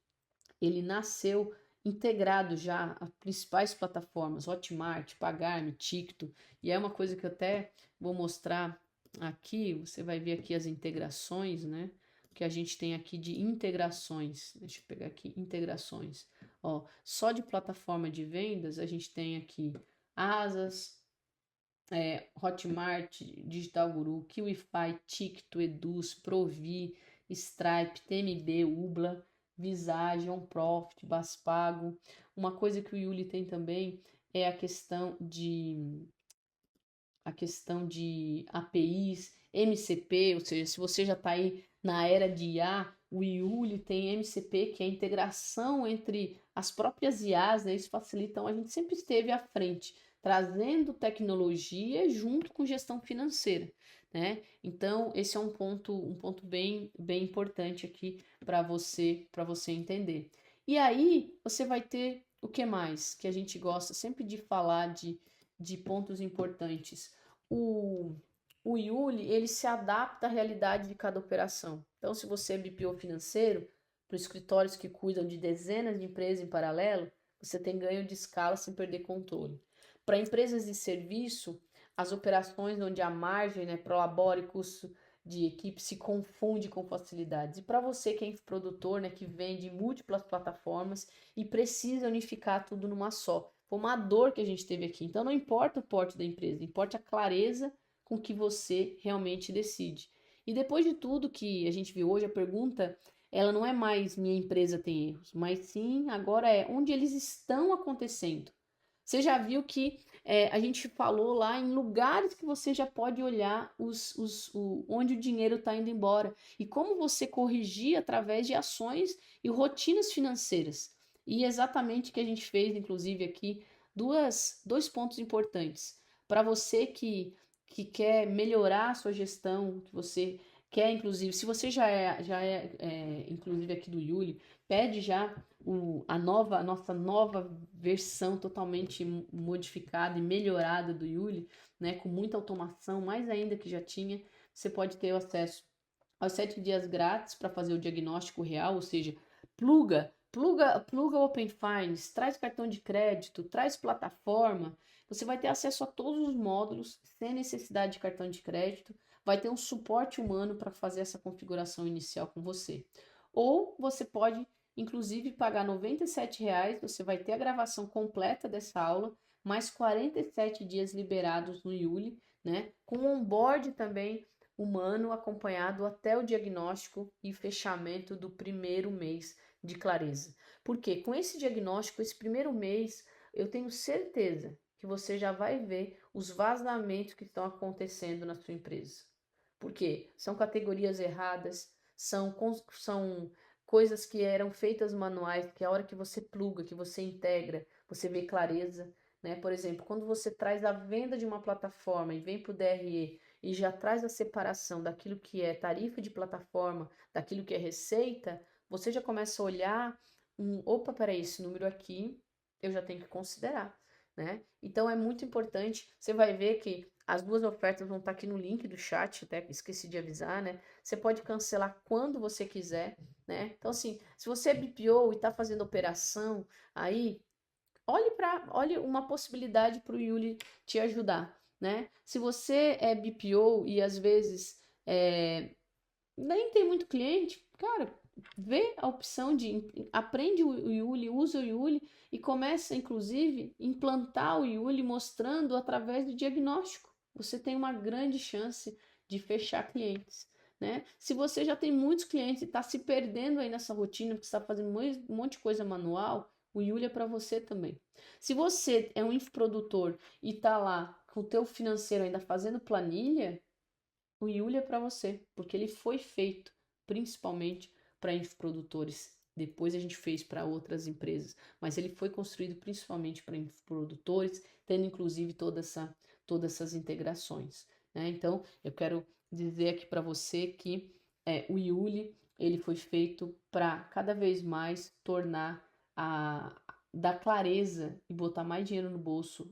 ele nasceu integrado já às principais plataformas, Hotmart, Pagar.me, Ticto, e é uma coisa que eu até vou mostrar aqui, você vai ver aqui as integrações, né? Que a gente tem aqui de integrações. Deixa eu pegar aqui, integrações. Ó, só de plataforma de vendas, a gente tem aqui Asas, Hotmart, Digital Guru, Kiwify, Ticto, Eduz, Provi, Stripe, TMB, Ubla, Visage, OnProfit, Baspago. Uma coisa que o Yuli tem também é a questão de APIs, MCP, ou seja, se você já está aí na era de IA, o Yuli tem MCP, que é a integração entre as próprias IAs, né? Isso facilita, então a gente sempre esteve à frente, trazendo tecnologia junto com gestão financeira, né? Então, esse é um ponto bem importante aqui para você entender. E aí, você vai ter o que mais? Que a gente gosta sempre de falar de pontos importantes. O, o Yuli, ele se adapta à realidade de cada operação. Então, se você é BPO financeiro, para escritórios que cuidam de dezenas de empresas em paralelo, Você tem ganho de escala sem perder controle. Para empresas de serviço, as operações onde a margem, né, prolabore e custo de equipe se confunde com facilidades. E para você que é produtor, né, que vende em múltiplas plataformas e precisa unificar tudo numa só. Foi uma dor que a gente teve aqui. Então não importa o porte da empresa, importa a clareza com que você realmente decide. E depois de tudo que a gente viu hoje, a pergunta, ela não é mais minha empresa tem erros, mas sim agora é onde eles estão acontecendo. Você já viu que a gente falou lá em lugares que você já pode olhar onde o dinheiro está indo embora e como você corrigir através de ações e rotinas financeiras. E exatamente o que a gente fez, inclusive, aqui, dois pontos importantes. Para você que quer melhorar a sua gestão, que você quer, inclusive, se você inclusive, aqui do Yuli, pede já a nossa nova versão totalmente modificada e melhorada do Yuli, né, com muita automação, mais ainda que já tinha, você pode ter acesso aos 7 dias grátis para fazer o diagnóstico real, ou seja, pluga Open Finance, traz cartão de crédito, traz plataforma, você vai ter acesso a todos os módulos sem necessidade de cartão de crédito, vai ter um suporte humano para fazer essa configuração inicial com você. Ou você pode, inclusive, pagar R$ 97, você vai ter a gravação completa dessa aula, mais 47 dias liberados no Yuli, né? Com onboard também humano acompanhado até o diagnóstico e fechamento do primeiro mês de clareza. Porque com esse diagnóstico, esse primeiro mês, eu tenho certeza que você já vai ver os vazamentos que estão acontecendo na sua empresa. Porque são categorias erradas, são coisas que eram feitas manuais, que a hora que você pluga, que você integra, você vê clareza, né? Por exemplo, quando você traz a venda de uma plataforma e vem para o DRE e já traz a separação daquilo que é tarifa de plataforma, daquilo que é receita, você já começa a olhar, opa, peraí, esse número aqui eu já tenho que considerar, né? Então é muito importante, você vai ver que as duas ofertas vão estar aqui no link do chat, até esqueci de avisar, né? Você pode cancelar quando você quiser, né? Então, assim, se você é BPO e está fazendo operação, aí olhe uma possibilidade para o Yuli te ajudar, né? Se você é BPO e às vezes nem tem muito cliente, cara, vê a opção aprende o Yuli, usa o Yuli e começa, inclusive, implantar o Yuli mostrando através do diagnóstico. Você tem uma grande chance de fechar clientes, né? Se você já tem muitos clientes e está se perdendo aí nessa rotina, porque está fazendo um monte de coisa manual, o Yuli é para você também. Se você é um infoprodutor e está lá com o teu financeiro ainda fazendo planilha, o Yuli é para você, porque ele foi feito principalmente para infoprodutores. Depois a gente fez para outras empresas, mas ele foi construído principalmente para infoprodutores, tendo inclusive todas essas integrações, né? Então, eu quero dizer aqui para você que o Yuli ele foi feito para cada vez mais tornar dar clareza e botar mais dinheiro no bolso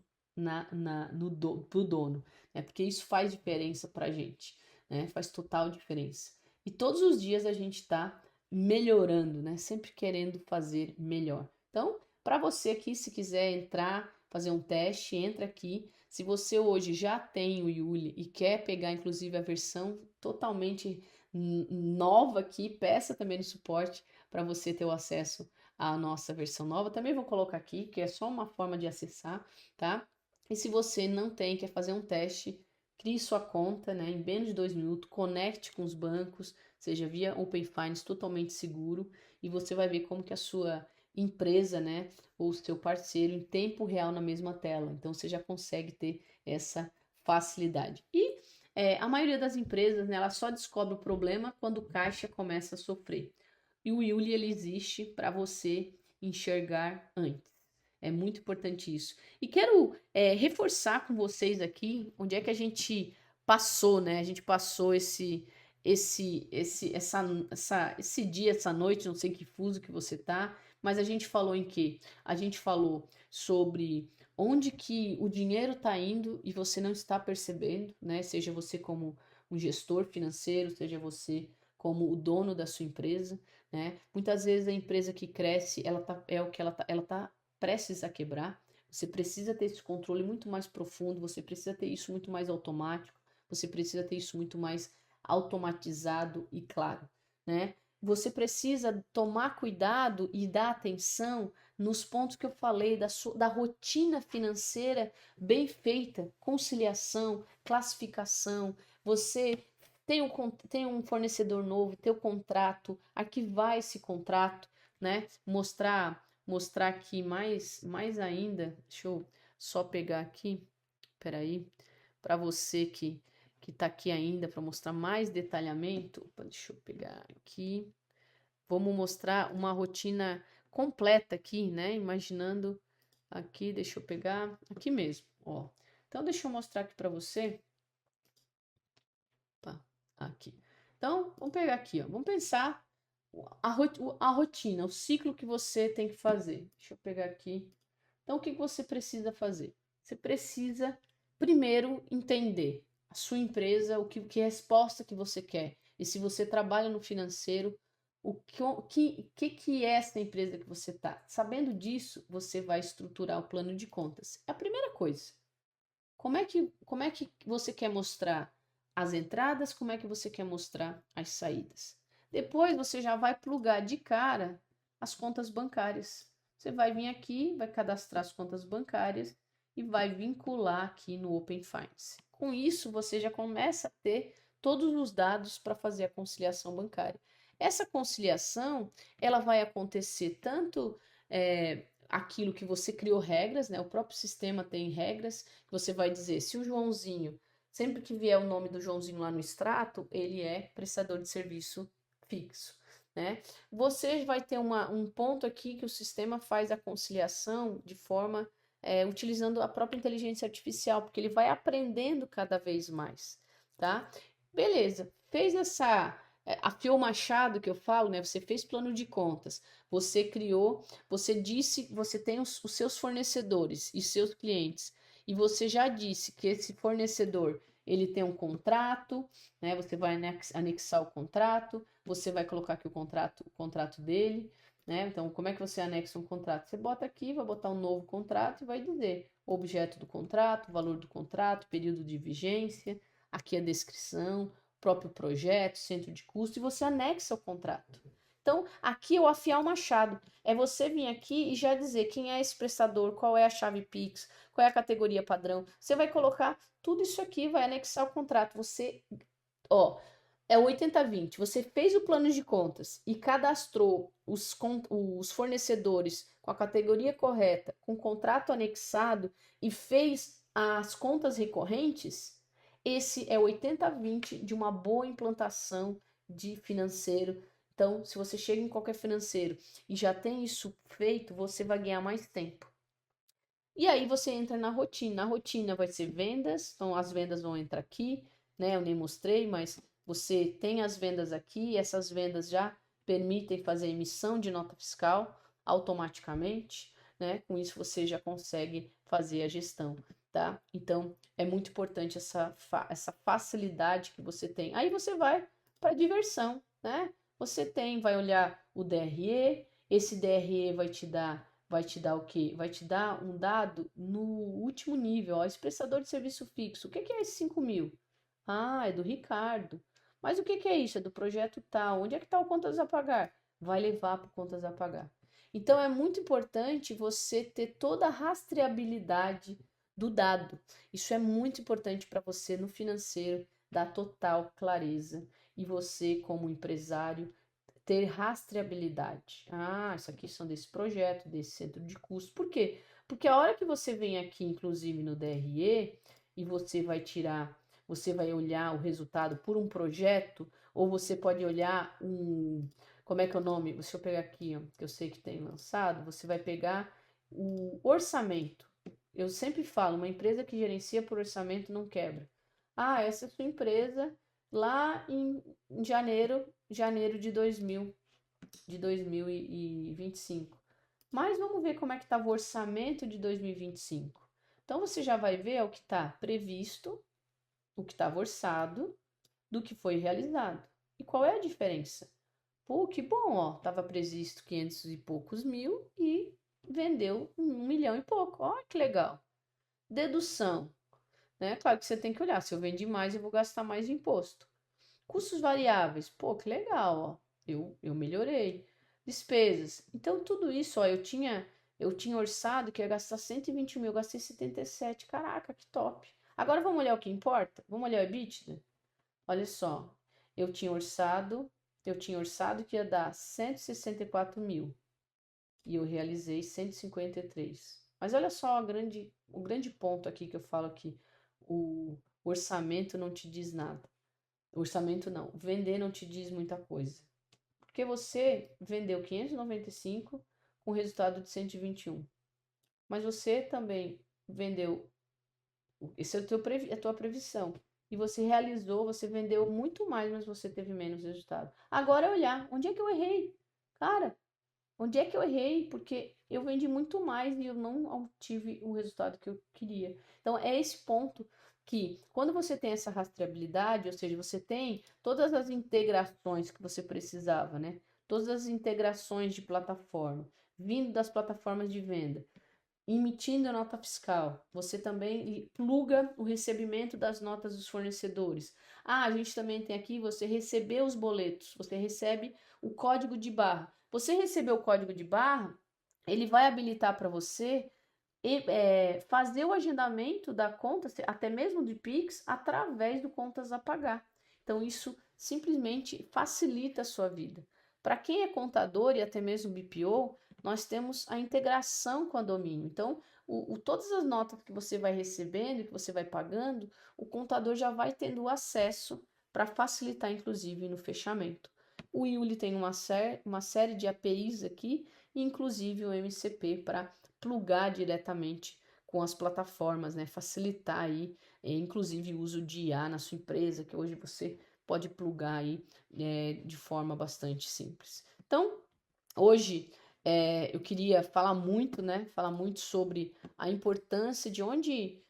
pro dono, né? Porque isso faz diferença pra gente, né? Faz total diferença. E todos os dias a gente está melhorando, né? Sempre querendo fazer melhor. Então, para você aqui, se quiser entrar, fazer um teste, entra aqui. Se você hoje já tem o Yuli e quer pegar, inclusive, a versão totalmente nova aqui, peça também no suporte para você ter o acesso à nossa versão nova. Também vou colocar aqui, que é só uma forma de acessar, tá? E se você não tem, quer fazer um teste, crie sua conta, né, em menos de 2 minutos, conecte com os bancos, seja via Open Finance totalmente seguro, e você vai ver como que a sua empresa, né, ou seu parceiro em tempo real na mesma tela. Então você já consegue ter essa facilidade. E a maioria das empresas, né, ela só descobre o problema quando o caixa começa a sofrer. E o Yuli ele existe para você enxergar antes. É muito importante isso. E quero reforçar com vocês aqui onde é que a gente passou, né? A gente passou esse dia, essa noite, não sei que fuso que você tá, mas a gente falou em quê? A gente falou sobre onde que o dinheiro está indo e você não está percebendo, né? Seja você como um gestor financeiro, seja você como o dono da sua empresa, né? Muitas vezes a empresa que cresce, ela tá prestes a quebrar. Você precisa ter esse controle muito mais profundo, você precisa ter isso muito mais automático, você precisa ter isso muito mais automatizado e claro, né? Você precisa tomar cuidado e dar atenção nos pontos que eu falei da rotina financeira bem feita, conciliação, classificação. Você tem um fornecedor novo, tem o contrato, arquivar esse contrato, né? Mostrar aqui mais ainda. Deixa eu só pegar aqui, peraí, para você que está aqui ainda, para mostrar mais detalhamento. Opa, deixa eu pegar aqui. Vamos mostrar uma rotina completa aqui, né? Imaginando aqui, deixa eu pegar aqui mesmo, ó. Então, deixa eu mostrar aqui para você. Opa, aqui. Então, vamos pegar aqui, ó. Vamos pensar a rotina, o ciclo que você tem que fazer. Deixa eu pegar aqui. Então, o que você precisa fazer? Você precisa, primeiro, entender a sua empresa, que resposta que você quer. E se você trabalha no financeiro, que é essa empresa que você está? Sabendo disso, você vai estruturar o plano de contas. É a primeira coisa. Como é que você quer mostrar as entradas? Como é que você quer mostrar as saídas? Depois você já vai plugar de cara as contas bancárias. Você vai vir aqui, vai cadastrar as contas bancárias e vai vincular aqui no Open Finance. Com isso, você já começa a ter todos os dados para fazer a conciliação bancária. Essa conciliação, ela vai acontecer tanto aquilo que você criou regras, né? O próprio sistema tem regras. Você vai dizer, se o Joãozinho, sempre que vier o nome do Joãozinho lá no extrato, ele é prestador de serviço fixo, né? Você vai ter um ponto aqui que o sistema faz a conciliação de forma utilizando a própria inteligência artificial, porque ele vai aprendendo cada vez mais, tá? Beleza, fez afiou o machado que eu falo, né? Você fez plano de contas, você criou, você disse, você tem os seus fornecedores e seus clientes, e você já disse que esse fornecedor ele tem um contrato, né? Você vai anexar o contrato, você vai colocar aqui o contrato dele, né? Então, como é que você anexa um contrato? Você bota aqui, vai botar um novo contrato e vai dizer o objeto do contrato, o valor do contrato, período de vigência, aqui a descrição, próprio projeto, centro de custo, e você anexa o contrato. Então, aqui o afiar o machado é você vir aqui e já dizer quem é esse prestador, qual é a chave Pix, qual é a categoria padrão. Você vai colocar tudo isso aqui, vai anexar o contrato. Você, ó, é o 80/20. Você fez o plano de contas e cadastrou os fornecedores com a categoria correta, com o contrato anexado e fez as contas recorrentes. Esse é o 80/20 de uma boa implantação de financeiro. Então, se você chega em qualquer financeiro e já tem isso feito, você vai ganhar mais tempo. E aí você entra na rotina. A rotina vai ser vendas, então as vendas vão entrar aqui, né? Eu nem mostrei, mas você tem as vendas aqui, essas vendas já permitem fazer emissão de nota fiscal automaticamente, né? Com isso você já consegue fazer a gestão, tá? Então é muito importante essa facilidade que você tem. Aí você vai para diversão, né? Você vai olhar o DRE, esse DRE vai te dar o quê? Vai te dar um dado no último nível, ó, expressador de serviço fixo. O que é esse 5.000? Ah, é do Ricardo. Mas o que é isso? É do projeto tal. Onde é que está o contas a pagar? Vai levar para contas a pagar. Então é muito importante você ter toda a rastreabilidade do dado. Isso é muito importante para você no financeiro, dar total clareza. E você, como empresário, ter rastreabilidade. Ah, isso aqui são desse projeto, desse centro de custo. Por quê? Porque a hora que você vem aqui, inclusive no DRE, e você vai olhar o resultado por um projeto, ou você pode olhar como é que é o nome? Deixa eu pegar aqui, ó, que eu sei que tem lançado, você vai pegar o orçamento. Eu sempre falo, uma empresa que gerencia por orçamento não quebra. Ah, essa é a sua empresa lá em janeiro de 2025. Mas vamos ver como é que estava o orçamento de 2025. Então você já vai ver o que está previsto, o que estava orçado, do que foi realizado. E qual é a diferença? Pô, que bom, ó, estava previsto 500 e poucos mil e vendeu 1 milhão e pouco. Olha que legal. Dedução, né? Claro que você tem que olhar. Se eu vendi mais, eu vou gastar mais de imposto. Custos variáveis. Pô, que legal, ó. Eu melhorei. Despesas. Então, tudo isso, ó, eu tinha orçado que ia gastar 120 mil, eu gastei 77. Caraca, que top. Agora vamos olhar o que importa? Vamos olhar o EBITDA? Olha só. Eu tinha orçado, eu tinha orçado que ia dar 164 mil e eu realizei 153. Mas olha só o grande ponto aqui que eu falo aqui. O orçamento não te diz nada. Orçamento não. Vender não te diz muita coisa. Porque você vendeu 595 com resultado de 121. Mas você também vendeu. Esse é a tua previsão. E você realizou, você vendeu muito mais, mas você teve menos resultado. Agora é olhar, onde é que eu errei? Cara, onde é que eu errei? Porque eu vendi muito mais e eu não tive o resultado que eu queria. Então, é esse ponto que, quando você tem essa rastreabilidade, ou seja, você tem todas as integrações que você precisava, né? Todas as integrações de plataforma, vindo das plataformas de venda, emitindo a nota fiscal. Você também pluga o recebimento das notas dos fornecedores. Ah, a gente também tem aqui, você recebeu os boletos, você recebe o código de barra. Você recebeu o código de barra, ele vai habilitar para você fazer o agendamento da conta, até mesmo de Pix, através do contas a pagar. Então, isso simplesmente facilita a sua vida. Para quem é contador e até mesmo BPO, nós temos a integração com a domínio. Então, todas as notas que você vai recebendo, que você vai pagando, o contador já vai tendo acesso para facilitar, inclusive, no fechamento. O Yuli tem uma série de APIs aqui, inclusive o MCP para plugar diretamente com as plataformas, né? Facilitar aí, inclusive o uso de IA na sua empresa, que hoje você pode plugar aí de forma bastante simples. Então, hoje eu queria falar muito, né? Falar muito sobre a importância de onde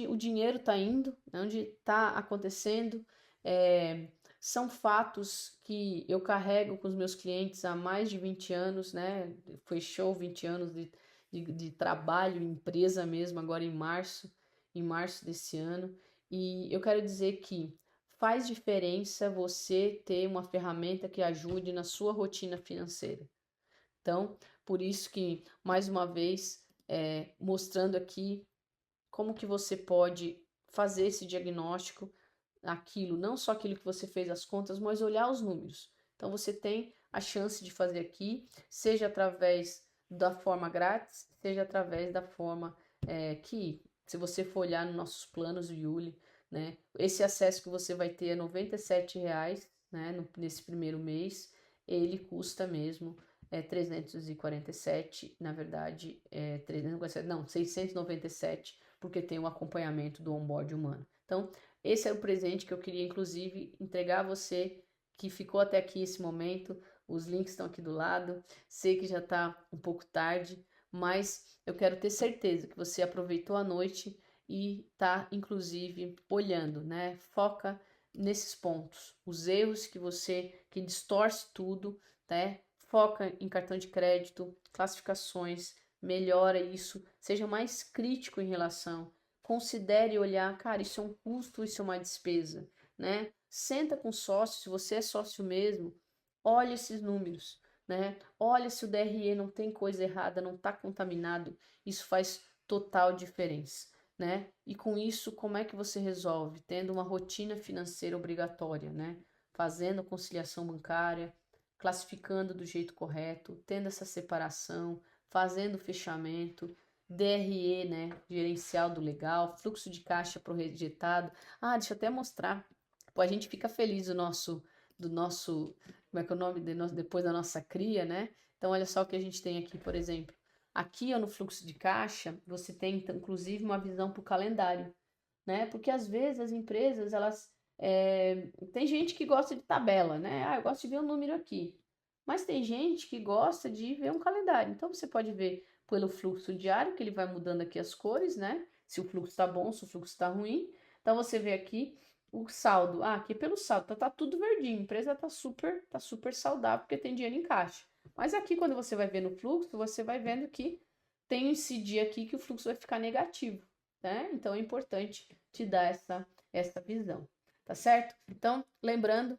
o dinheiro está indo, né, onde está acontecendo. É, são fatos que eu carrego com os meus clientes há mais de 20 anos, né? Fechou 20 anos de trabalho, empresa mesmo, agora em março desse ano. E eu quero dizer que faz diferença você ter uma ferramenta que ajude na sua rotina financeira. Então, por isso que, mais uma vez, mostrando aqui como que você pode fazer esse diagnóstico, não só aquilo que você fez as contas, mas olhar os números. Então, você tem a chance de fazer aqui, seja através da forma grátis, seja através da forma que, se você for olhar nos nossos planos, o Yuli, né, esse acesso que você vai ter é R$ 97, né, nesse primeiro mês, ele custa mesmo 347, na verdade, 347, não, 697, porque tem o acompanhamento do onboard humano. Então, esse é o presente que eu queria, inclusive, entregar a você que ficou até aqui esse momento. Os links estão aqui do lado. Sei que já está um pouco tarde, mas eu quero ter certeza que você aproveitou a noite e está, inclusive, olhando, né? Foca nesses pontos, os erros que distorce tudo, né? Foca em cartão de crédito, classificações, melhora isso, seja mais crítico em relação. Considere olhar, cara, isso é um custo, isso é uma despesa, né? Senta com sócio, se você é sócio mesmo, olha esses números, né? Olha se o DRE não tem coisa errada, não está contaminado, isso faz total diferença, né? E com isso, como é que você resolve? Tendo uma rotina financeira obrigatória, né? Fazendo conciliação bancária, classificando do jeito correto, tendo essa separação, fazendo o fechamento, DRE, né, gerencial do legal, fluxo de caixa projetado. Ah, deixa eu até mostrar. Pô, a gente fica feliz do nosso, como é que é o nome, depois da nossa cria, né? Então, olha só o que a gente tem aqui, por exemplo. Aqui, ó, no fluxo de caixa, você tem, inclusive, uma visão para o calendário, né? Porque, às vezes, as empresas, elas... tem gente que gosta de tabela, né? Ah, eu gosto de ver um número aqui. Mas tem gente que gosta de ver um calendário. Então, você pode ver pelo fluxo diário, que ele vai mudando aqui as cores, né? Se o fluxo está bom, se o fluxo está ruim. Então, você vê aqui o saldo. Ah, aqui pelo saldo, tá tudo verdinho. A empresa tá super saudável porque tem dinheiro em caixa. Mas aqui, quando você vai ver no fluxo, você vai vendo que tem esse dia aqui que o fluxo vai ficar negativo, né? Então é importante te dar essa visão, tá certo? Então, lembrando,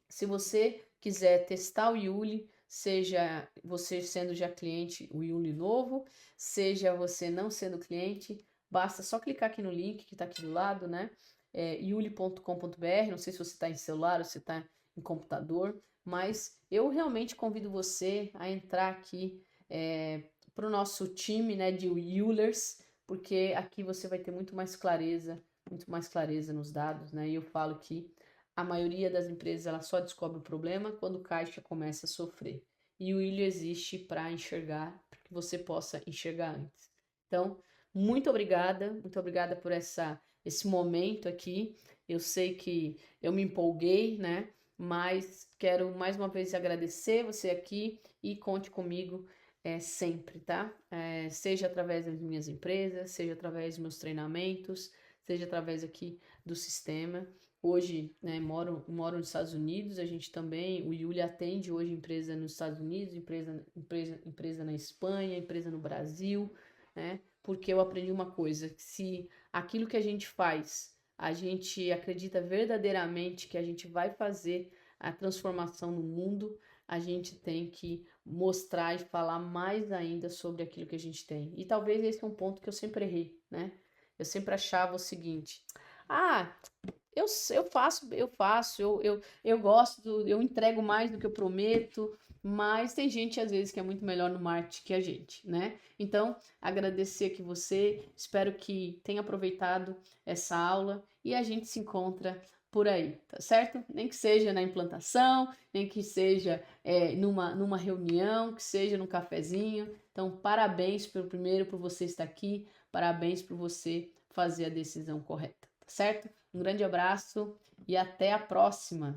se você quiser testar o Yuli, seja você sendo já cliente, o Yuli novo, seja você não sendo cliente, basta só clicar aqui no link que está aqui do lado, né? Yuli.com.br, não sei se você está em celular ou se está em computador, mas eu realmente convido você a entrar aqui para o nosso time, né, de Yulers, porque aqui você vai ter muito mais clareza nos dados, né? E eu falo que a maioria das empresas ela só descobre o problema quando o caixa começa a sofrer. E o ilho existe para enxergar, para que você possa enxergar antes. Então, muito obrigada por esse momento aqui. Eu sei que eu me empolguei, né? Mas quero mais uma vez agradecer você aqui e conte comigo sempre, tá? Seja através das minhas empresas, seja através dos meus treinamentos, seja através aqui do sistema. Hoje, né, moro nos Estados Unidos, a gente também, o Yuli atende hoje empresa nos Estados Unidos, empresa na Espanha, empresa no Brasil, né? Porque eu aprendi uma coisa, que se aquilo que a gente faz, a gente acredita verdadeiramente que a gente vai fazer a transformação no mundo, a gente tem que mostrar e falar mais ainda sobre aquilo que a gente tem. E talvez esse é um ponto que eu sempre errei, né? Eu sempre achava o seguinte: ah, eu gosto, eu entrego mais do que eu prometo, mas tem gente às vezes que é muito melhor no marketing que a gente, né? Então, agradecer aqui você, espero que tenha aproveitado essa aula e a gente se encontra por aí, tá certo? Nem que seja na implantação, nem que seja numa reunião, que seja num cafezinho. Então, parabéns pelo primeiro por você estar aqui, parabéns por você fazer a decisão correta, tá certo? Um grande abraço e até a próxima!